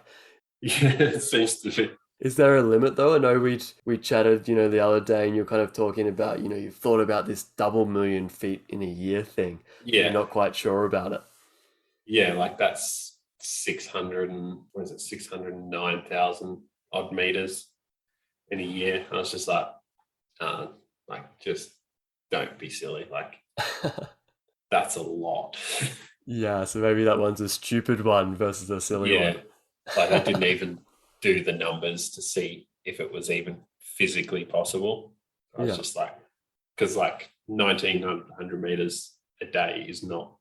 Yeah, it seems to be. Is there a limit though? I know we chatted, the other day, and you're kind of talking about, you've thought about this 250,000 feet in a year thing. Yeah. You're not quite sure about it. Yeah, like that's 609,000 odd meters in a year. I was just like, just don't be silly. Like that's a lot. Yeah, so maybe that one's a stupid one versus a silly one. Like I didn't even do the numbers to see if it was even physically possible. I was just like, because like 1,900 meters a day is not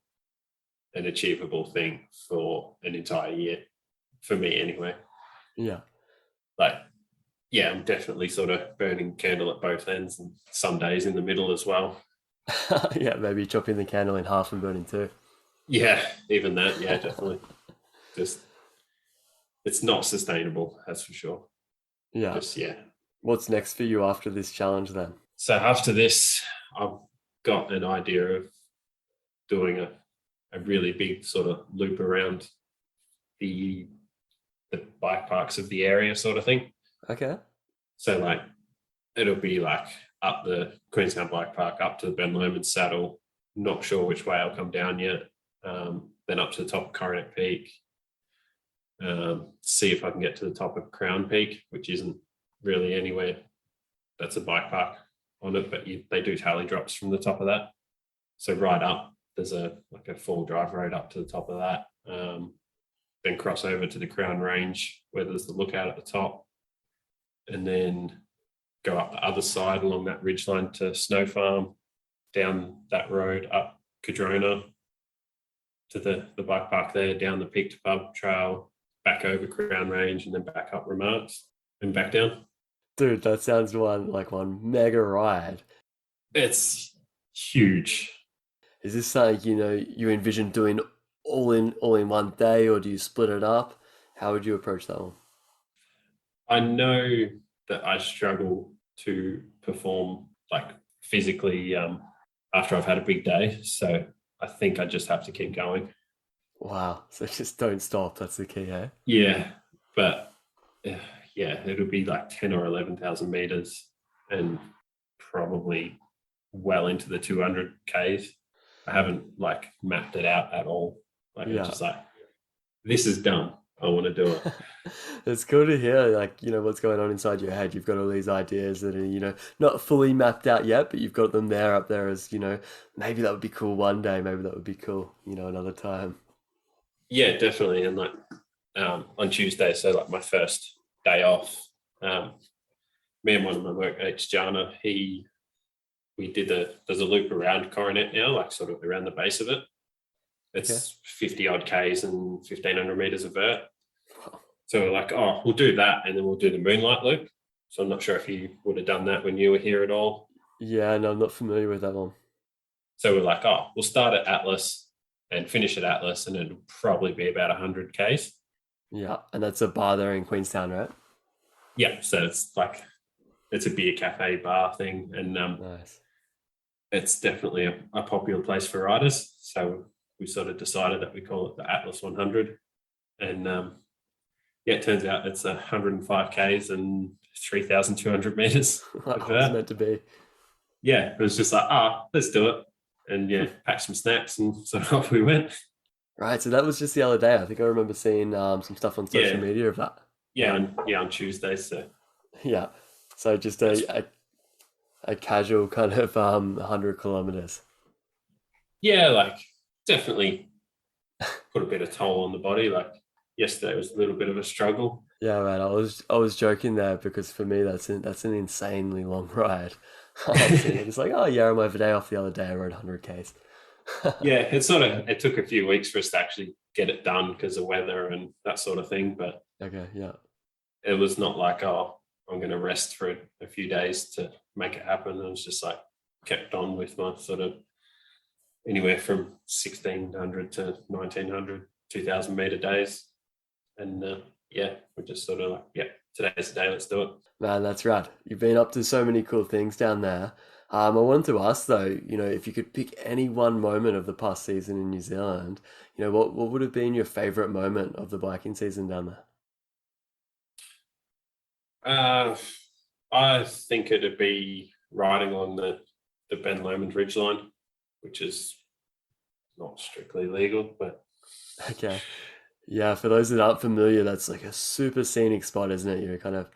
an achievable thing for an entire year, for me anyway. Yeah. I'm definitely sort of burning candle at both ends and some days in the middle as well. Yeah, maybe chopping the candle in half and burning two. Yeah, even that. Yeah, definitely. Just, it's not sustainable, that's for sure. Yeah. What's next for you after this challenge then? So after this, I've got an idea of doing a really big sort of loop around the bike parks of the area sort of thing. Okay. So like it'll be like up the Queenstown Bike Park, up to the Ben Lomond Saddle. Not sure which way I'll come down yet. Then up to the top of Coronet Peak. See if I can get to the top of Crown Peak, which isn't really anywhere that's a bike park on it, but they do tally drops from the top of that. So right up, there's a 4 drive road up to the top of that. Then cross over to the Crown Range where there's the lookout at the top, and then go up the other side along that ridgeline to Snow Farm, down that road up Cadrona to the bike park there, down the Peak to Pub Trail, back over Crown Range, and then back up Remarks and back down. Dude, that sounds like one mega ride. It's huge. Is this something you envision doing all in one day, or do you split it up? How would you approach that one? I know that I struggle to perform like physically after I've had a big day, so I think I just have to keep going. Wow, so just don't stop. That's the key, eh? Yeah, but it'll be like 10 or 11,000 meters and probably well into the 200 Ks. I haven't mapped it out at all. I'm just this is done. I want to do it. It's cool to hear, what's going on inside your head. You've got all these ideas that are, not fully mapped out yet, but you've got them up there as, maybe that would be cool one day. Maybe that would be cool, another time. Yeah, definitely. And like on Tuesday, so like my first day off, me and one of my workmates, Jana, there's a loop around Coronet now, like sort of around the base of it. It's 50 odd Ks and 1500 meters of vert. So we're like, oh, we'll do that and then we'll do the Moonlight loop. So I'm not sure if you would have done that when you were here at all. Yeah, no, I'm not familiar with that one. So we're like, oh, we'll start at Atlas and finish at Atlas, and it'll probably be about 100 Ks. Yeah, and that's a bar there in Queenstown, right? Yeah, so it's a beer cafe bar thing, and Nice. it's definitely a popular place for riders. So we sort of decided that we call it the Atlas 100, and yeah, it turns out it's 105 Ks and 3,200 meters. That was meant to be. Yeah, it was just like, let's do it. And yeah, pack some snacks, and so off we went. Right, so that was just the other day. I think I remember seeing some stuff on social media of that. Yeah, on Tuesday. So yeah, so just a casual kind of 100 kilometers. Yeah, like definitely put a bit of toll on the body. Like yesterday was a little bit of a struggle. Yeah, right. I was joking there because for me that's an insanely long ride. It's like, oh yeah, on my day off the other day I rode 100 Ks. Yeah, it took a few weeks for us to actually get it done because of weather and that sort of thing. But okay, yeah, it was not like, oh, I'm going to rest for a few days to make it happen. I was just like kept on with my sort of anywhere from 1,600 to 1,900, 2,000 meter days. And yeah, we're just sort of like, yeah, today's the day, let's do it. Man, that's rad. You've been up to so many cool things down there. I wanted to ask though, if you could pick any one moment of the past season in New Zealand, what would have been your favorite moment of the biking season down there? I think it'd be riding on the Ben Lomond Ridgeline, which is not strictly legal, but okay. Yeah, for those that aren't familiar, that's like a super scenic spot, isn't it? You're kind of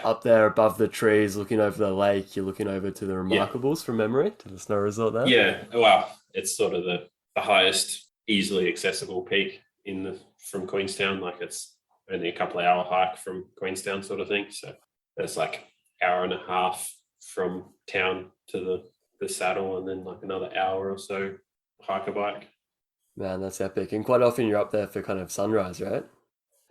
up there above the trees, looking over the lake. You're looking over to the Remarkables from memory, to the snow resort there. Yeah, well, it's sort of the highest easily accessible peak from Queenstown. Like it's only a couple of hour hike from Queenstown sort of thing. So it's like hour and a half from town to the saddle, and then like another hour or so hike a bike. Man, that's epic. And quite often you're up there for kind of sunrise, right?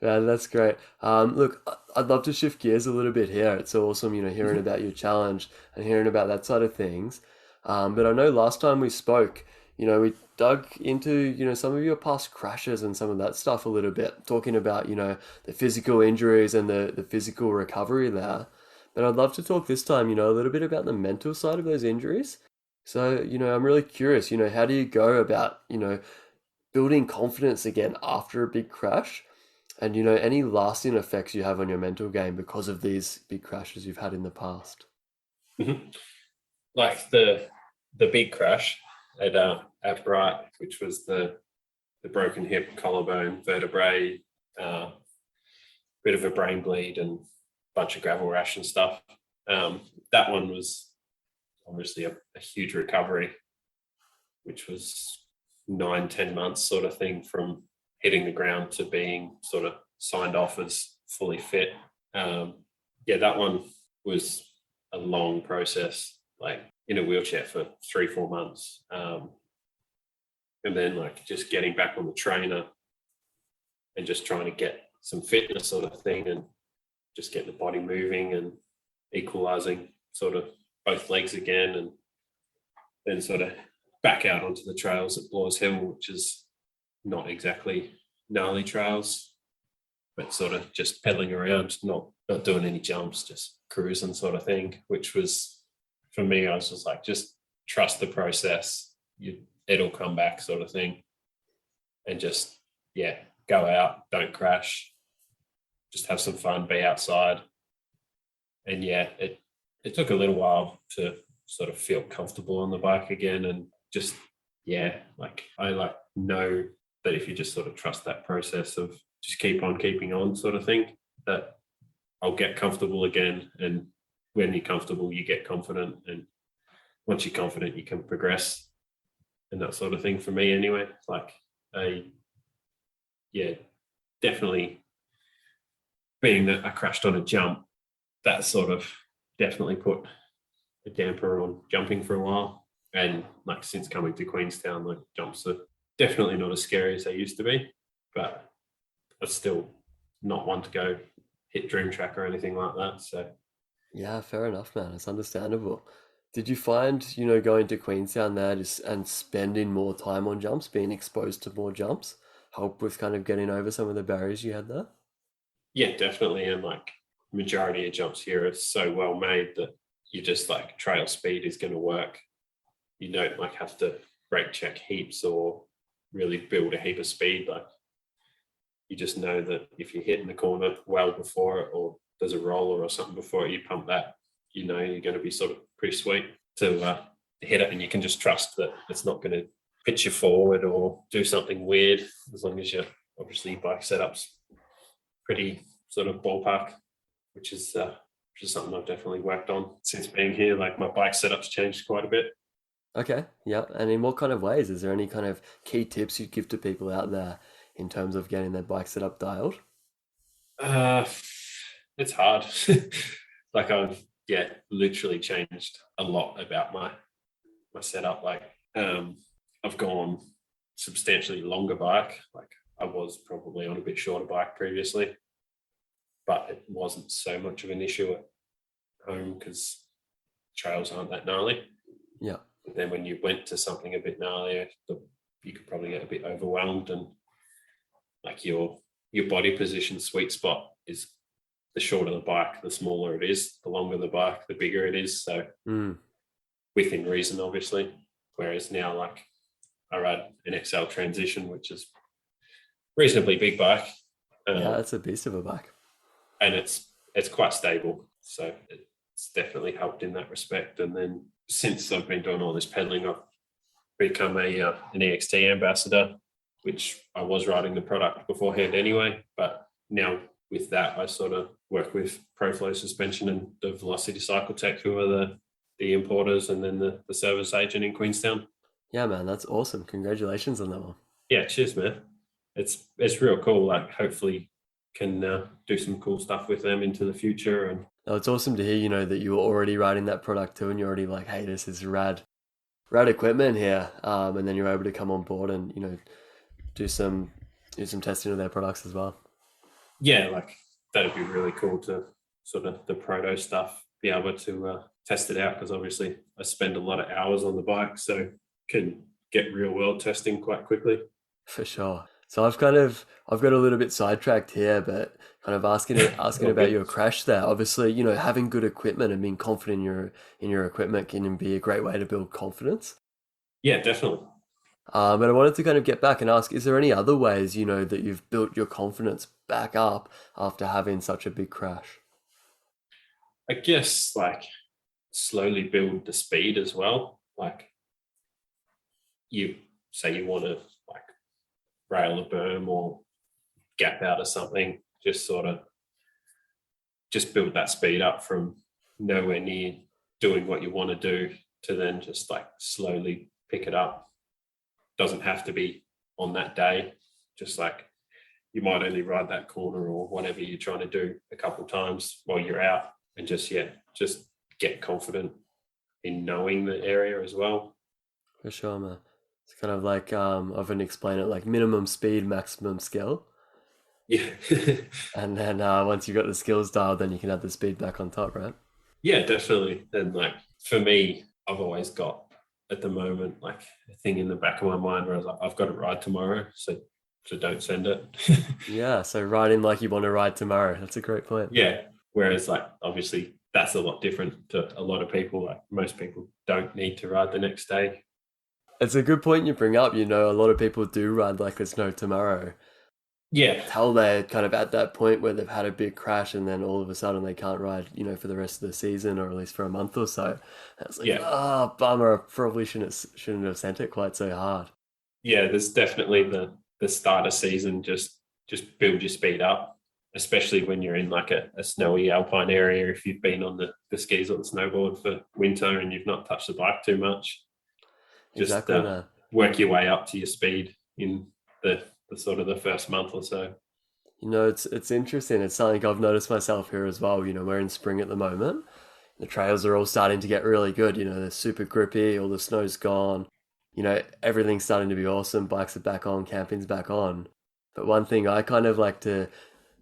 Yeah, that's great. Look, I'd love to shift gears a little bit here. It's awesome, hearing about your challenge and hearing about that side of things. But I know last time we spoke, we dug into, some of your past crashes and some of that stuff a little bit, talking about, the physical injuries and the physical recovery there. But I'd love to talk this time, a little bit about the mental side of those injuries. So, I'm really curious, how do you go about, building confidence again after a big crash, and any lasting effects you have on your mental game because of these big crashes you've had in the past? Mm-hmm. Like the big crash at Bright, which was the broken hip, collarbone, vertebrae, bit of a brain bleed and a bunch of gravel rash and stuff. That one was obviously a huge recovery, which was 9-10 months sort of thing from hitting the ground to being sort of signed off as fully fit. That one was a long process, like in a wheelchair for 3-4 months. And then like just getting back on the trainer and just trying to get some fitness sort of thing and just get the body moving and equalizing sort of both legs again, and then sort of back out onto the trails at Blaw's Hill, which is not exactly gnarly trails, but sort of just pedaling around, not doing any jumps, just cruising sort of thing, which was, for me, I was just like, just trust the process. It'll come back sort of thing. And just, go out, don't crash, just have some fun, be outside. And it took a little while to sort of feel comfortable on the bike again, and just I know that if you just sort of trust that process of just keep on keeping on sort of thing, that I'll get comfortable again. And when you're comfortable, you get confident, and once you're confident, you can progress, and that sort of thing for me anyway. Like yeah, definitely being that I crashed on a jump, that sort of definitely put a damper on jumping for a while. And like since coming to Queenstown, like jumps are definitely not as scary as they used to be, but I'm still not one to go hit Dream Track or anything like that. So Yeah, fair enough, man. It's understandable. Did you find, going to Queenstown there just and spending more time on jumps, being exposed to more jumps, help with kind of getting over some of the barriers you had there? yeah, definitely. And like majority of jumps here are so well made that you just like trail speed is going to work. You don't like have to brake check heaps or really build a heap of speed. Like you just know that if you're hitting the corner well before it, or there's a roller or something before it, you pump that, you're going to be sort of pretty sweet to hit it, and you can just trust that it's not going to pitch you forward or do something weird, as long as your obviously bike setup's pretty sort of ballpark, which is something I've definitely worked on since being here. Like my bike setup's changed quite a bit. Okay, yeah. And in what kind of ways? Is there any kind of key tips you'd give to people out there in terms of getting their bike set up dialed? It's hard. Like I've literally changed a lot about my setup. Like I've gone substantially longer bike. Like I was probably on a bit shorter bike previously, but it wasn't so much of an issue at home because trails aren't that gnarly. Yeah. But then when you went to something a bit gnarlier, you could probably get a bit overwhelmed, and like your body position sweet spot is the shorter the bike, the smaller it is. The longer the bike, the bigger it is. So within reason, obviously. Whereas now, like I ride an XL Transition, which is reasonably big bike. Yeah, it's a beast of a bike. And it's quite stable. So it's definitely helped in that respect. And then since I've been doing all this pedaling, I've become an EXT ambassador, which I was riding the product beforehand anyway. But now with that, I sort of work with ProFlow Suspension and the Velocity Cycle Tech, who are the importers, and then the service agent in Queenstown. Yeah, man, that's awesome. Congratulations on that one. Yeah, cheers, man. It's real cool. Like hopefully can do some cool stuff with them into the future. And it's awesome to hear, that you were already riding that product too, and you're already like, hey, this is rad equipment here. And then you're able to come on board and, do some testing of their products as well. Yeah, like that'd be really cool to sort of the proto stuff, be able to test it out, because obviously I spend a lot of hours on the bike, so can get real world testing quite quickly. For sure. So I've got a little bit sidetracked here, but kind of asking about your crash there. Obviously, having good equipment and being confident in your equipment can be a great way to build confidence. Yeah, definitely. But I wanted to kind of get back and ask, is there any other ways, that you've built your confidence back up after having such a big crash? I guess like slowly build the speed as well. Like you say you want to like rail a berm or gap out of something, just build that speed up from nowhere near doing what you want to do to then just like slowly pick it up. Doesn't have to be on that day. Just like you might only ride that corner or whatever you're trying to do a couple of times while you're out, and just get confident in knowing the area as well. For sure, man. It's kind of like I often explain it like minimum speed, maximum skill. Yeah. And then once you've got the skills dialed, then you can add the speed back on top, right? Yeah, definitely. And like for me, I've always got at the moment like a thing in the back of my mind where I was like, I've got to ride tomorrow, so don't send it. Yeah, so riding like you want to ride tomorrow. That's a great point. Yeah. Whereas like obviously that's a lot different to a lot of people. Like most people don't need to ride the next day. It's a good point you bring up. A lot of people do ride like there's no tomorrow. Yeah. Till they're kind of at that point where they've had a big crash and then all of a sudden they can't ride, for the rest of the season, or at least for a month or so. And it's like, bummer. I probably shouldn't have sent it quite so hard. Yeah, there's definitely the start of season, just build your speed up, especially when you're in like a snowy alpine area. If you've been on the skis or the snowboard for winter and you've not touched the bike too much, just exactly work your way up to your speed in the the sort of the first month or so. It's interesting. It's something I've noticed myself here as well. We're in spring at the moment. The trails are all starting to get really good. They're super grippy. All the snow's gone. Everything's starting to be awesome. Bikes are back on. Camping's back on. But one thing I kind of like to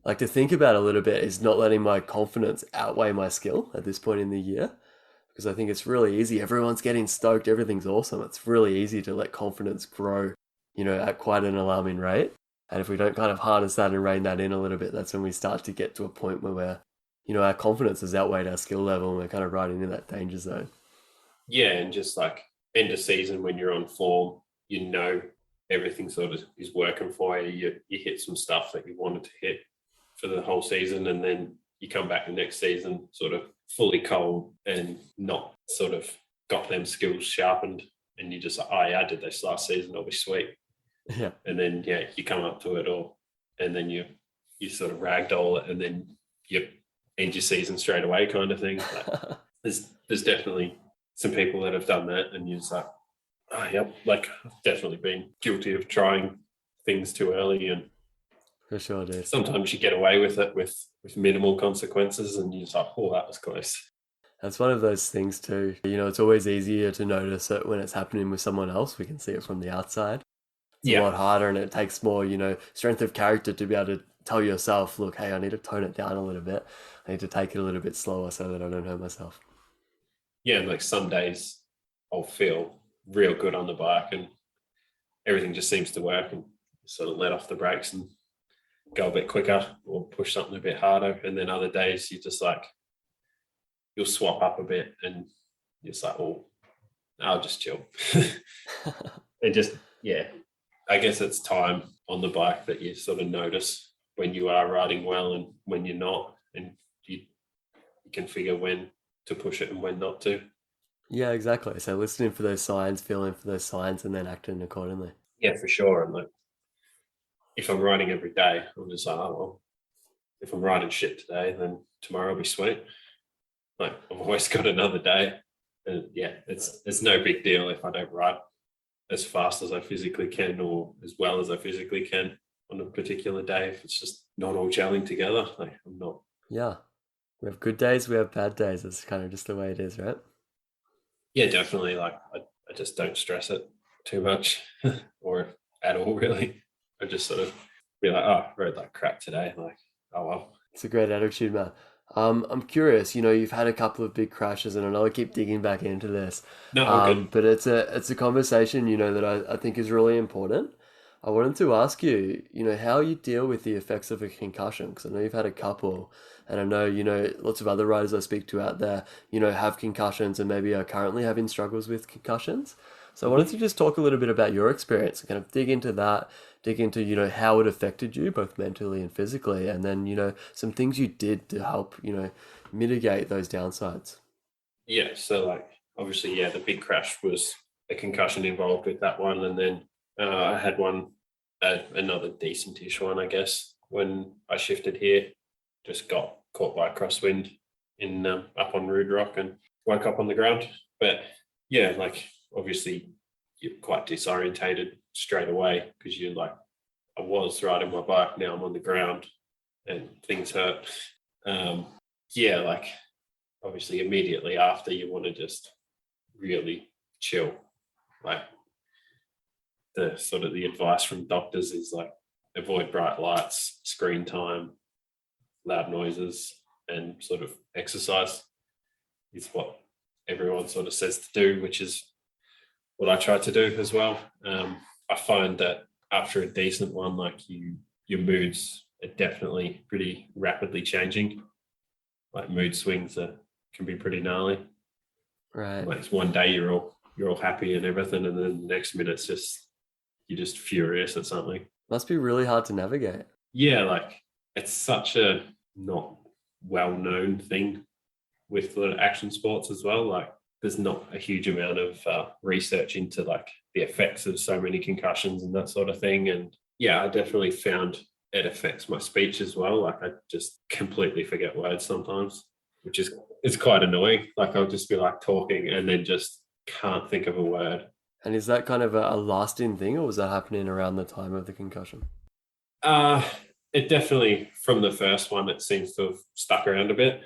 think about a little bit is not letting my confidence outweigh my skill at this point in the year, because I think it's really easy. Everyone's getting stoked. Everything's awesome. It's really easy to let confidence grow, at quite an alarming rate. And if we don't kind of harness that and rein that in a little bit, that's when we start to get to a point where our confidence has outweighed our skill level and we're kind of right into that danger zone. Yeah, and just like end of season when you're on form, everything sort of is working for you. You hit some stuff that you wanted to hit for the whole season, and then you come back the next season sort of fully cold and not sort of got them skills sharpened, and you just like, oh yeah, I did this last season, I'll be sweet. Yeah. And then you come up to it all, and then you sort of ragdoll it, and then you end your season straight away, kind of thing. Like, there's definitely some people that have done that, and you're just like, oh yep, like I've definitely been guilty of trying things too early, and for sure, dude. Sometimes you get away with it with minimal consequences, and you're just like, oh, that was close. That's one of those things too. It's always easier to notice it when it's happening with someone else. We can see it from the outside. It's a lot harder, and it takes more, strength of character to be able to tell yourself, look, hey, I need to tone it down a little bit. I need to take it a little bit slower so that I don't hurt myself. Yeah, and like some days I'll feel real good on the bike and everything just seems to work, and sort of let off the brakes and go a bit quicker or push something a bit harder. And then other days you just like, you'll swap up a bit and you're just like, oh, I'll just chill. And just, I guess it's time on the bike that you sort of notice when you are riding well and when you're not, and you can figure when to push it and when not to. Yeah, exactly. So listening for those signs, feeling for those signs, and then acting accordingly. Yeah, for sure. And like, if I'm riding every day, I'm just like, oh, well, if I'm riding shit today, then tomorrow will be sweet. Like, I've always got another day. And it's no big deal if I don't ride as fast as I physically can or as well as I physically can on a particular day. If it's just not all gelling together, like I'm not. Yeah. We have good days, we have bad days. It's kind of just the way it is, right? Yeah, definitely. Like, I just don't stress it too much or at all, really. I just sort of be like, oh, I rode like crap today. Like, oh, well. It's a great attitude, man. I'm curious, you've had a couple of big crashes, and I know I keep digging back into this. No, good. But it's a conversation, that I think is really important. I wanted to ask you, how you deal with the effects of a concussion, because I know you've had a couple, and I know, lots of other riders I speak to out there, have concussions and maybe are currently having struggles with concussions. So I wanted to just talk a little bit about your experience and kind of dig into that, how it affected you both mentally and physically, and then, some things you did to help, mitigate those downsides. Yeah, so like, obviously, the big crash was a concussion involved with that one. And then I had another decentish one, I guess, when I shifted here, just got caught by a crosswind up on Rude Rock and woke up on the ground. But yeah, like, obviously you're quite disorientated straight away because you're like, I was riding my bike, now I'm on the ground and things hurt. Like, obviously immediately after you want to just really chill. Like, the sort of the advice from doctors is like, avoid bright lights, screen time, loud noises, and sort of exercise is what everyone sort of says to do, which is what I try to do as well. I find that after a decent one, like your moods are definitely pretty rapidly changing. Like, mood swings can be pretty gnarly. Right. Like, one day you're all happy and everything, and then the next minute you're just furious at something. Must be really hard to navigate. Yeah, like, it's such a not well-known thing with the action sports as well. Like, there's not a huge amount of research into like the effects of so many concussions and that sort of thing. And I definitely found it affects my speech as well. Like, I just completely forget words sometimes, which is quite annoying. Like, I'll just be like talking and then just can't think of a word. And is that kind of a lasting thing, or was that happening around the time of the concussion? Uh, it definitely, from the first one, it seems to have stuck around a bit,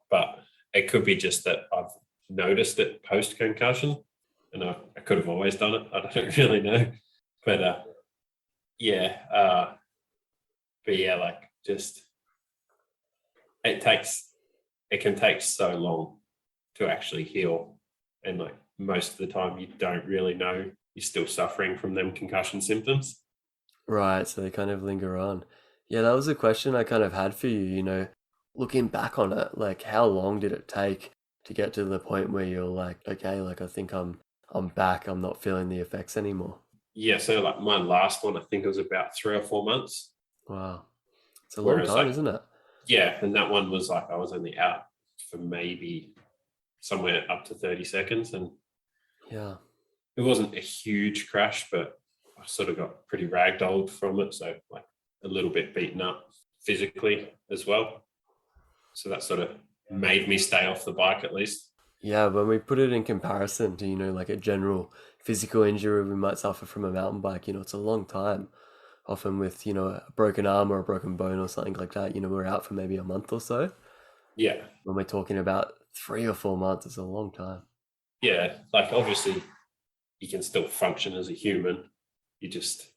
but it could be just that I've noticed it post concussion, and I could have always done it. I don't really know, but yeah, but yeah, like just it takes it can take so long to actually heal, and like most of the time you don't really know you're still suffering from them concussion symptoms. Right, so they kind of linger on. Yeah, that was a question I kind of had for you, looking back on it, like how long did it take to get to the point where you're like, okay, like I think I'm back, I'm not feeling the effects anymore. Yeah, so like my last one, I think it was about 3 or 4 months. Wow. It's a long Whereas time, like, isn't it? yeah, and that one was like I was only out for maybe somewhere up to 30 seconds, and Yeah. it wasn't a huge crash, but I sort of got pretty ragdolled from it, so like a little bit beaten up physically as well. So that sort of made me stay off the bike at least. Yeah, when we put it in comparison to, like a general physical injury we might suffer from a mountain bike, it's a long time. Often with, a broken arm or a broken bone or something like that, we're out for maybe a month or so. Yeah. When we're talking about 3 or 4 months, it's a long time. Yeah. Like obviously you can still function as a human. You just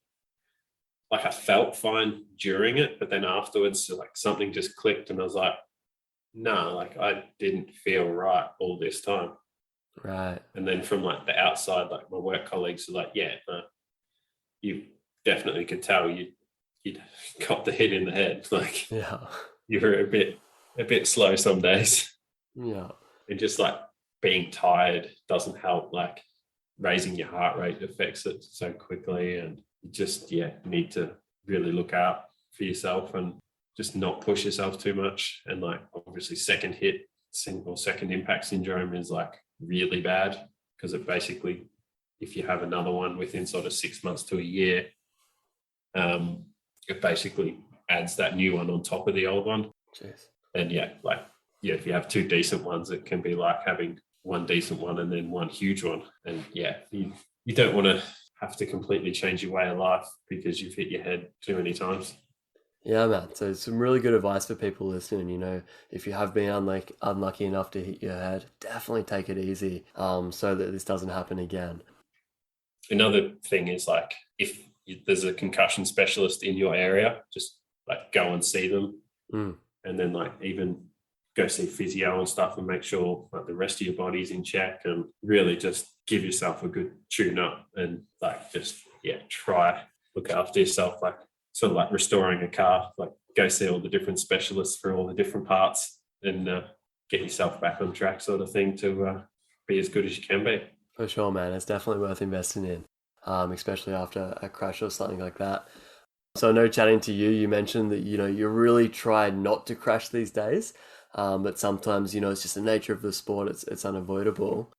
like I felt fine during it, but then afterwards like something just clicked and I was like, nah, like I didn't feel right all this time. Right. And then from like the outside, like my work colleagues were like, yeah, no, you definitely could tell you'd got the hit in the head. Like Yeah. you were a bit slow some days. Yeah. And just like being tired doesn't help. Like raising your heart rate affects it so quickly, and you just need to really look out for yourself and just not push yourself too much. And like obviously second impact syndrome is like really bad, because it basically, if you have another one within sort of 6 months to a year, it basically adds that new one on top of the old one. Jeez. And if you have two decent ones, it can be like having one decent one and then one huge one. And you don't want to have to completely change your way of life because you've hit your head too many times. Yeah, man. So some really good advice for people listening. If you have been unlucky enough to hit your head, definitely take it easy, so that this doesn't happen again. Another thing is like if there's a concussion specialist in your area, just like go and see them, and then like even go see physio and stuff and make sure like the rest of your body's in check, and really just give yourself a good tune up and like just try look after yourself, like sort of like restoring a car, like go see all the different specialists for all the different parts and get yourself back on track sort of thing to be as good as you can be. For sure, man. It's definitely worth investing in, especially after a crash or something like that. So I know chatting to you, you mentioned that, you really try not to crash these days, but sometimes, it's just the nature of the sport. It's unavoidable.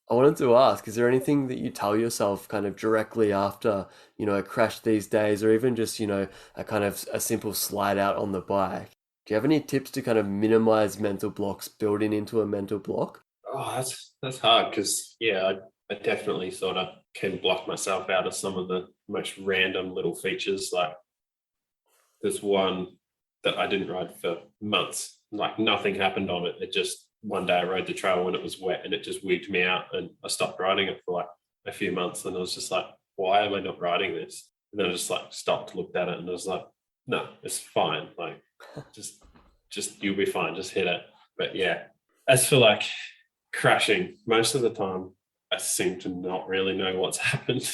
I wanted to ask, is there anything that you tell yourself kind of directly after, a crash these days, or even just, a kind of a simple slide out on the bike? Do you have any tips to kind of minimize mental blocks building into a mental block? Oh, that's hard because I definitely sort of can block myself out of some of the most random little features. Like there's one that I didn't ride for months. Like nothing happened on it. It just one day I rode the trail when it was wet and it just wigged me out, and I stopped riding it for like a few months. And I was just like, why am I not riding this? And then I just like stopped, looked at it, and I was like, no, it's fine. Like just you'll be fine. Just hit it. But yeah, as for like crashing, most of the time I seem to not really know what's happened.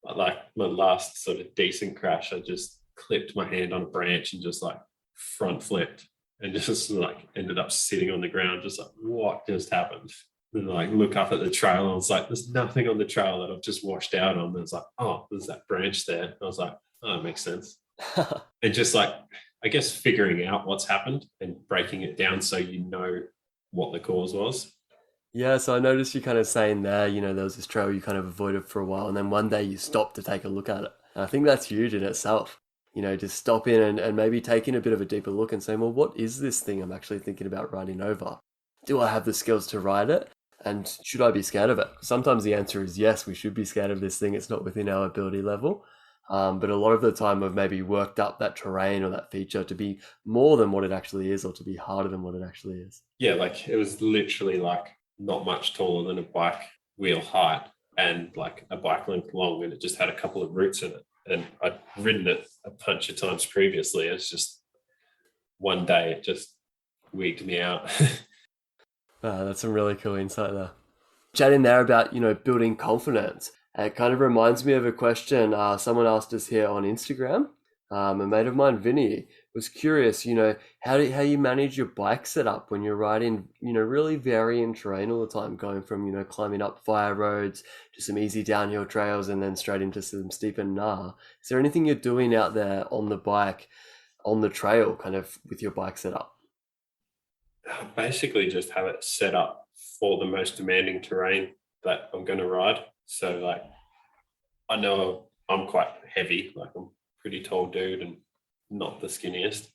Like my last sort of decent crash, I just clipped my hand on a branch and just like front flipped and just like ended up sitting on the ground, just like, what just happened? And like look up at the trail and I was like, there's nothing on the trail that I've just washed out on. There's like, oh, there's that branch there. And I was like, oh, that makes sense. And just like, I guess figuring out what's happened and breaking it down so you know what the cause was. Yeah, so I noticed you kind of saying there, there was this trail you kind of avoided for a while, and then one day you stopped to take a look at it. And I think that's huge in itself, just stop in and maybe taking a bit of a deeper look and saying, well, what is this thing I'm actually thinking about riding over? Do I have the skills to ride it? And should I be scared of it? Sometimes the answer is yes, we should be scared of this thing. It's not within our ability level. But a lot of the time I've maybe worked up that terrain or that feature to be more than what it actually is, or to be harder than what it actually is. Yeah, like it was literally like not much taller than a bike wheel height and like a bike length long, and it just had a couple of roots in it. And I'd ridden it a bunch of times previously. It's just one day it just wigged me out. That's some really cool insight there. Chatting there about, building confidence. It kind of reminds me of a question someone asked us here on Instagram. A mate of mine, Vinny, was curious, how you manage your bike setup when you're riding, really varying terrain all the time, going from, climbing up fire roads to some easy downhill trails and then straight into some steep and nah. Is there anything you're doing out there on the bike, on the trail, kind of with your bike setup? Basically just have it set up for the most demanding terrain that I'm going to ride. So like, I know I'm quite heavy, like I'm a pretty tall dude and not the skinniest.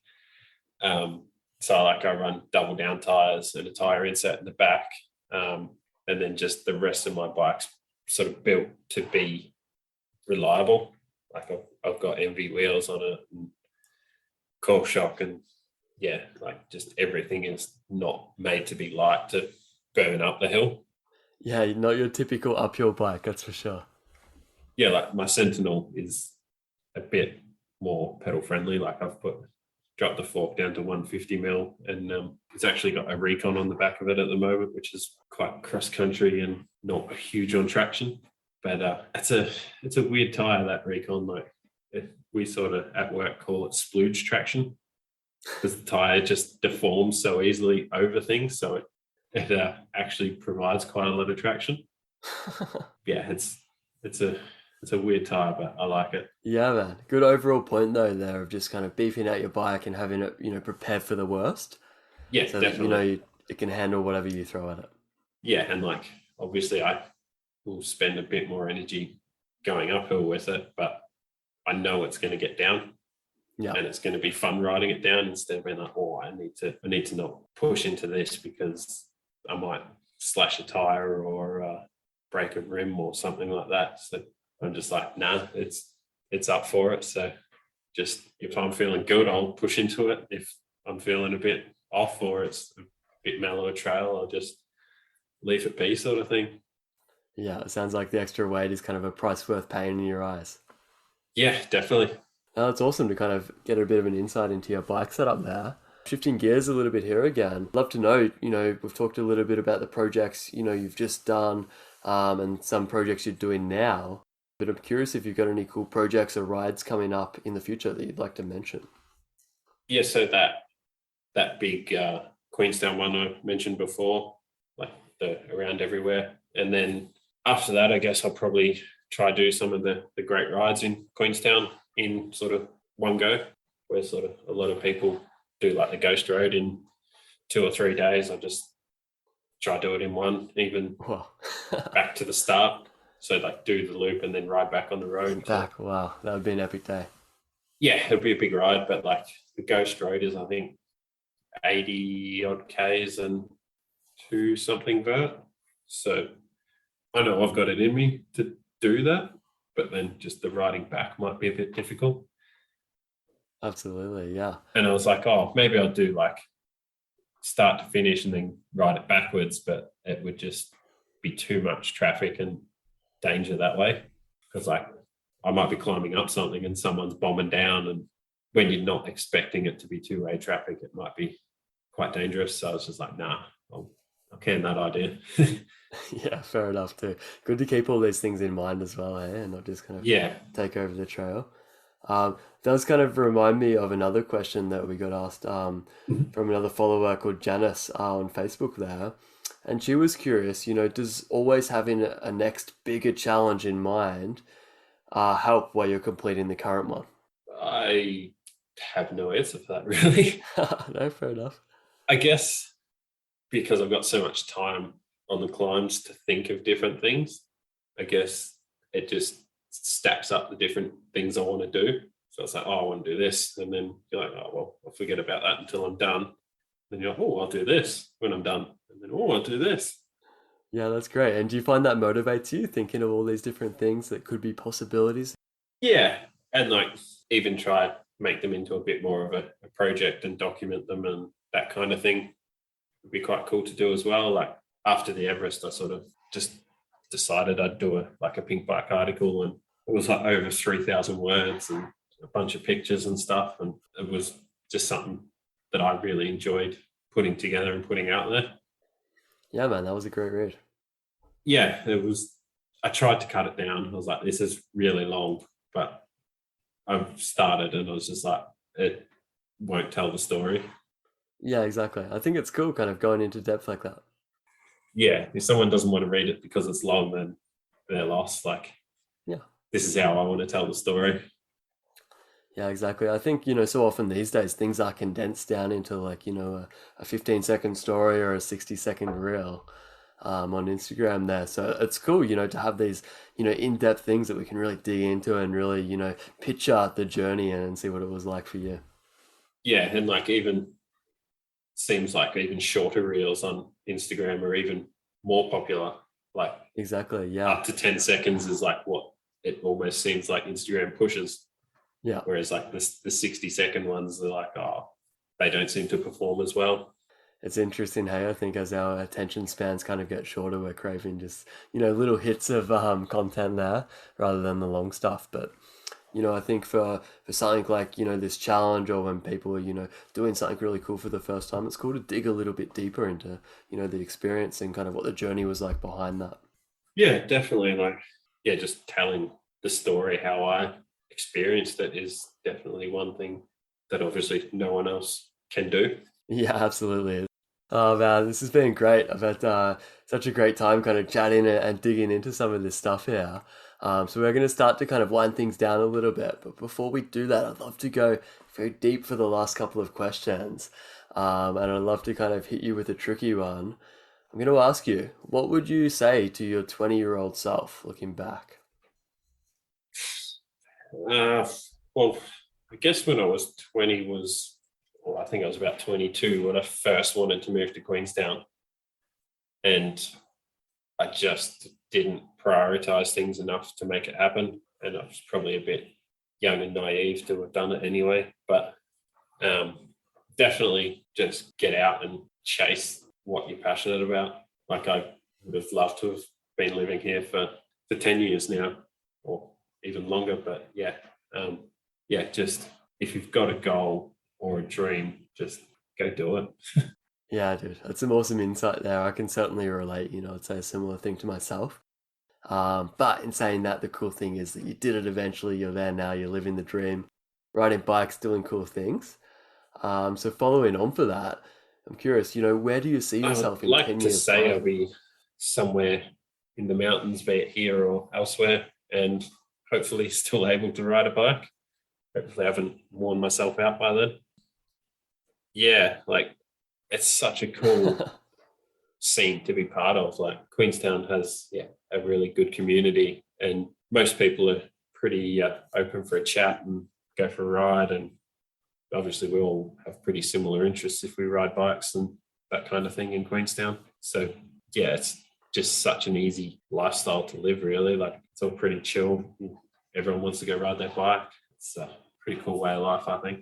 So I run double down tires and a tire inset in the back. And then just the rest of my bike's sort of built to be reliable. Like I've got MV wheels on it and coil shock, and yeah, like just everything is not made to be light to burn up the hill. Yeah, not your typical uphill bike, that's for sure. Yeah, like my Sentinel is a bit more pedal friendly. Like I've dropped the fork down to 150 and it's actually got a recon on the back of it at the moment, which is quite cross country and not huge on traction. But it's a weird tire, that recon. Like we sort of at work call it splooge traction, because the tire just deforms so easily over things. So it actually provides quite a lot of traction. Yeah, it's a weird tire, but I like it. Yeah, man. Good overall point though there of just kind of beefing out your bike and having it, prepared for the worst. Yeah, so definitely. That, it can handle whatever you throw at it. Yeah, and like obviously I will spend a bit more energy going uphill with it, but I know it's going to get down. Yeah. And it's going to be fun riding it down instead of being like, oh, I need to not push into this because I might slash a tire or break a rim or something like that. So I'm just like, nah, it's up for it. So just if I'm feeling good, I'll push into it. If I'm feeling a bit off or it's a bit mellower trail, I'll just leave it be, sort of thing. Yeah, it sounds like the extra weight is kind of a price worth paying in your eyes. Yeah, definitely. It's awesome to kind of get a bit of an insight into your bike setup there. Shifting gears a little bit here again, love to know, we've talked a little bit about the projects, you've just done and some projects you're doing now, but I'm curious if you've got any cool projects or rides coming up in the future that you'd like to mention. Yeah, so that big Queenstown one I mentioned before, like the around everywhere. And then after that, I guess I'll probably try to do some of the great rides in Queenstown in sort of one go, where sort of a lot of people do like the Ghost Road in 2 or 3 days. I just try to do it in one, even back to the start. So like do the loop and then ride back on the road. Back, wow, that would be an epic day. Yeah, it'll be a big ride, but like the Ghost Road is, I think, 80 odd Ks and 2 something vert. So I know I've got it in me to do that, but then just the riding back might be a bit difficult. Absolutely, yeah. And I was like, oh, maybe I'll do like start to finish and then ride it backwards, but it would just be too much traffic and danger that way. Because like I might be climbing up something and someone's bombing down, and when you're not expecting it to be two-way traffic, it might be quite dangerous. So I was just like, nah, I'll can that idea. Yeah, fair enough too. Good to keep all these things in mind as well, and not just kind of take over the trail. Does kind of remind me of another question that we got asked from another follower called Janice on Facebook there. And she was curious, does always having a next bigger challenge in mind help while you're completing the current one? I have no answer for that, really. No, fair enough. I guess because I've got so much time on the climbs to think of different things, I guess it just stacks up the different things I want to do. So it's like, oh, I want to do this. And then you're like, oh, well, I'll forget about that until I'm done. Then you're like, oh, I'll do this when I'm done. And then, oh, I'll do this. Yeah, that's great. And do you find that motivates you, thinking of all these different things that could be possibilities? Yeah, And like even try make them into a bit more of a project and document them and that kind of thing would be quite cool to do as well. Like after the Everest, I sort of just decided I'd do a pink bike article, and it was like over 3,000 words and a bunch of pictures and stuff. And it was just something that I really enjoyed putting together and putting out there. Yeah, man, that was a great read. Yeah, it was. I tried to cut it down. I was like, this is really long, but I've started and I was just like, it won't tell the story. Yeah, exactly. I think it's cool kind of going into depth like that. Yeah, if someone doesn't want to read it because it's long, then they're lost. Like, yeah, this is how I want to tell the story. Yeah, exactly. I think, so often these days things are condensed down into like, a 15-second story or a 60-second reel on Instagram there. So it's cool, to have these, in-depth things that we can really dig into and really, picture the journey and see what it was like for you. Yeah, and like even seems like even shorter reels on Instagram are even more popular. Like exactly, yeah. Up to 10 seconds is like what it almost seems like Instagram pushes. Yeah. Whereas like the 60-second ones, they're like, oh, they don't seem to perform as well. It's interesting, hey, I think as our attention spans kind of get shorter, we're craving just, little hits of content there rather than the long stuff. But, I think for something like, this challenge, or when people are, doing something really cool for the first time, it's cool to dig a little bit deeper into, the experience and kind of what the journey was like behind that. Yeah, definitely. Like, yeah, just telling the story, how I experienced it is definitely one thing that obviously no one else can do. Yeah, absolutely. Oh man, this has been great. I've had such a great time kind of chatting and digging into some of this stuff here. So we're going to start to kind of wind things down a little bit. But before we do that, I'd love to go very deep for the last couple of questions. And I'd love to kind of hit you with a tricky one. I'm going to ask you, what would you say to your 20-year-old self looking back? Well, I guess when I was 20 I think I was about 22 when I first wanted to move to Queenstown. And I just didn't prioritize things enough to make it happen. And I was probably a bit young and naive to have done it anyway. But definitely just get out and chase what you're passionate about. Like I would have loved to have been living here for 10 years now, or even longer. But yeah, just if you've got a goal or a dream, just go do it. Yeah, dude, that's some awesome insight there. I can certainly relate. I'd say a similar thing to myself. But in saying that, the cool thing is that you did it eventually. You're there now. You're living the dream, riding bikes, doing cool things. So following on for that, I'm curious, where do you see yourself in 10 years? I'd like to say I'll be somewhere in the mountains, be it here or elsewhere, and hopefully still able to ride a bike. Hopefully I haven't worn myself out by then. Yeah, like it's such a cool scene to be part of. Like Queenstown has a really good community, and most people are pretty open for a chat and go for a ride. And obviously we all have pretty similar interests if we ride bikes and that kind of thing in Queenstown. So yeah, it's just such an easy lifestyle to live, really. Like it's all pretty chill. Everyone wants to go ride their bike. It's a pretty cool way of life, I think.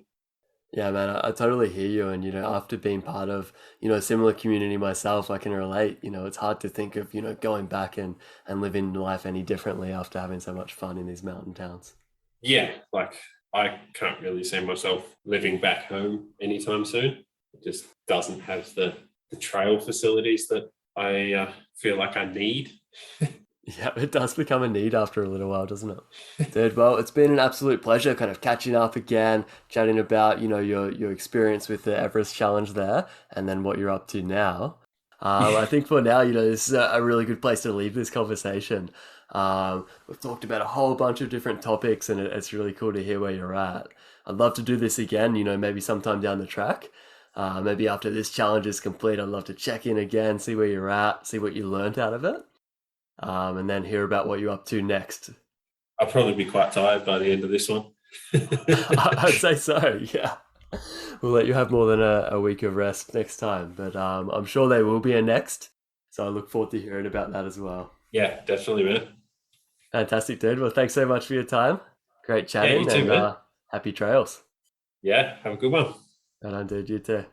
Yeah, man, I totally hear you. And, after being part of, a similar community myself, I can relate. It's hard to think of, going back and living life any differently after having so much fun in these mountain towns. Yeah, like I can't really see myself living back home anytime soon. It just doesn't have the trail facilities that I feel like I need. Yeah, it does become a need after a little while, doesn't it? Dude, well, it's been an absolute pleasure kind of catching up again, chatting about, your experience with the Everest Challenge there, and then what you're up to now. I think for now, this is a really good place to leave this conversation. We've talked about a whole bunch of different topics, and it's really cool to hear where you're at. I'd love to do this again, maybe sometime down the track. Maybe after this challenge is complete, I'd love to check in again, see where you're at, see what you learned out of it. And then hear about what you're up to next. I'll probably be quite tired by the end of this one. I'd say so, yeah. We'll let you have more than a week of rest next time, but I'm sure there will be a next. So I look forward to hearing about that as well. Yeah, definitely, man. Fantastic, dude. Well, thanks so much for your time. Great chatting you too, and man. happy trails. Yeah, have a good one. And I did, you too.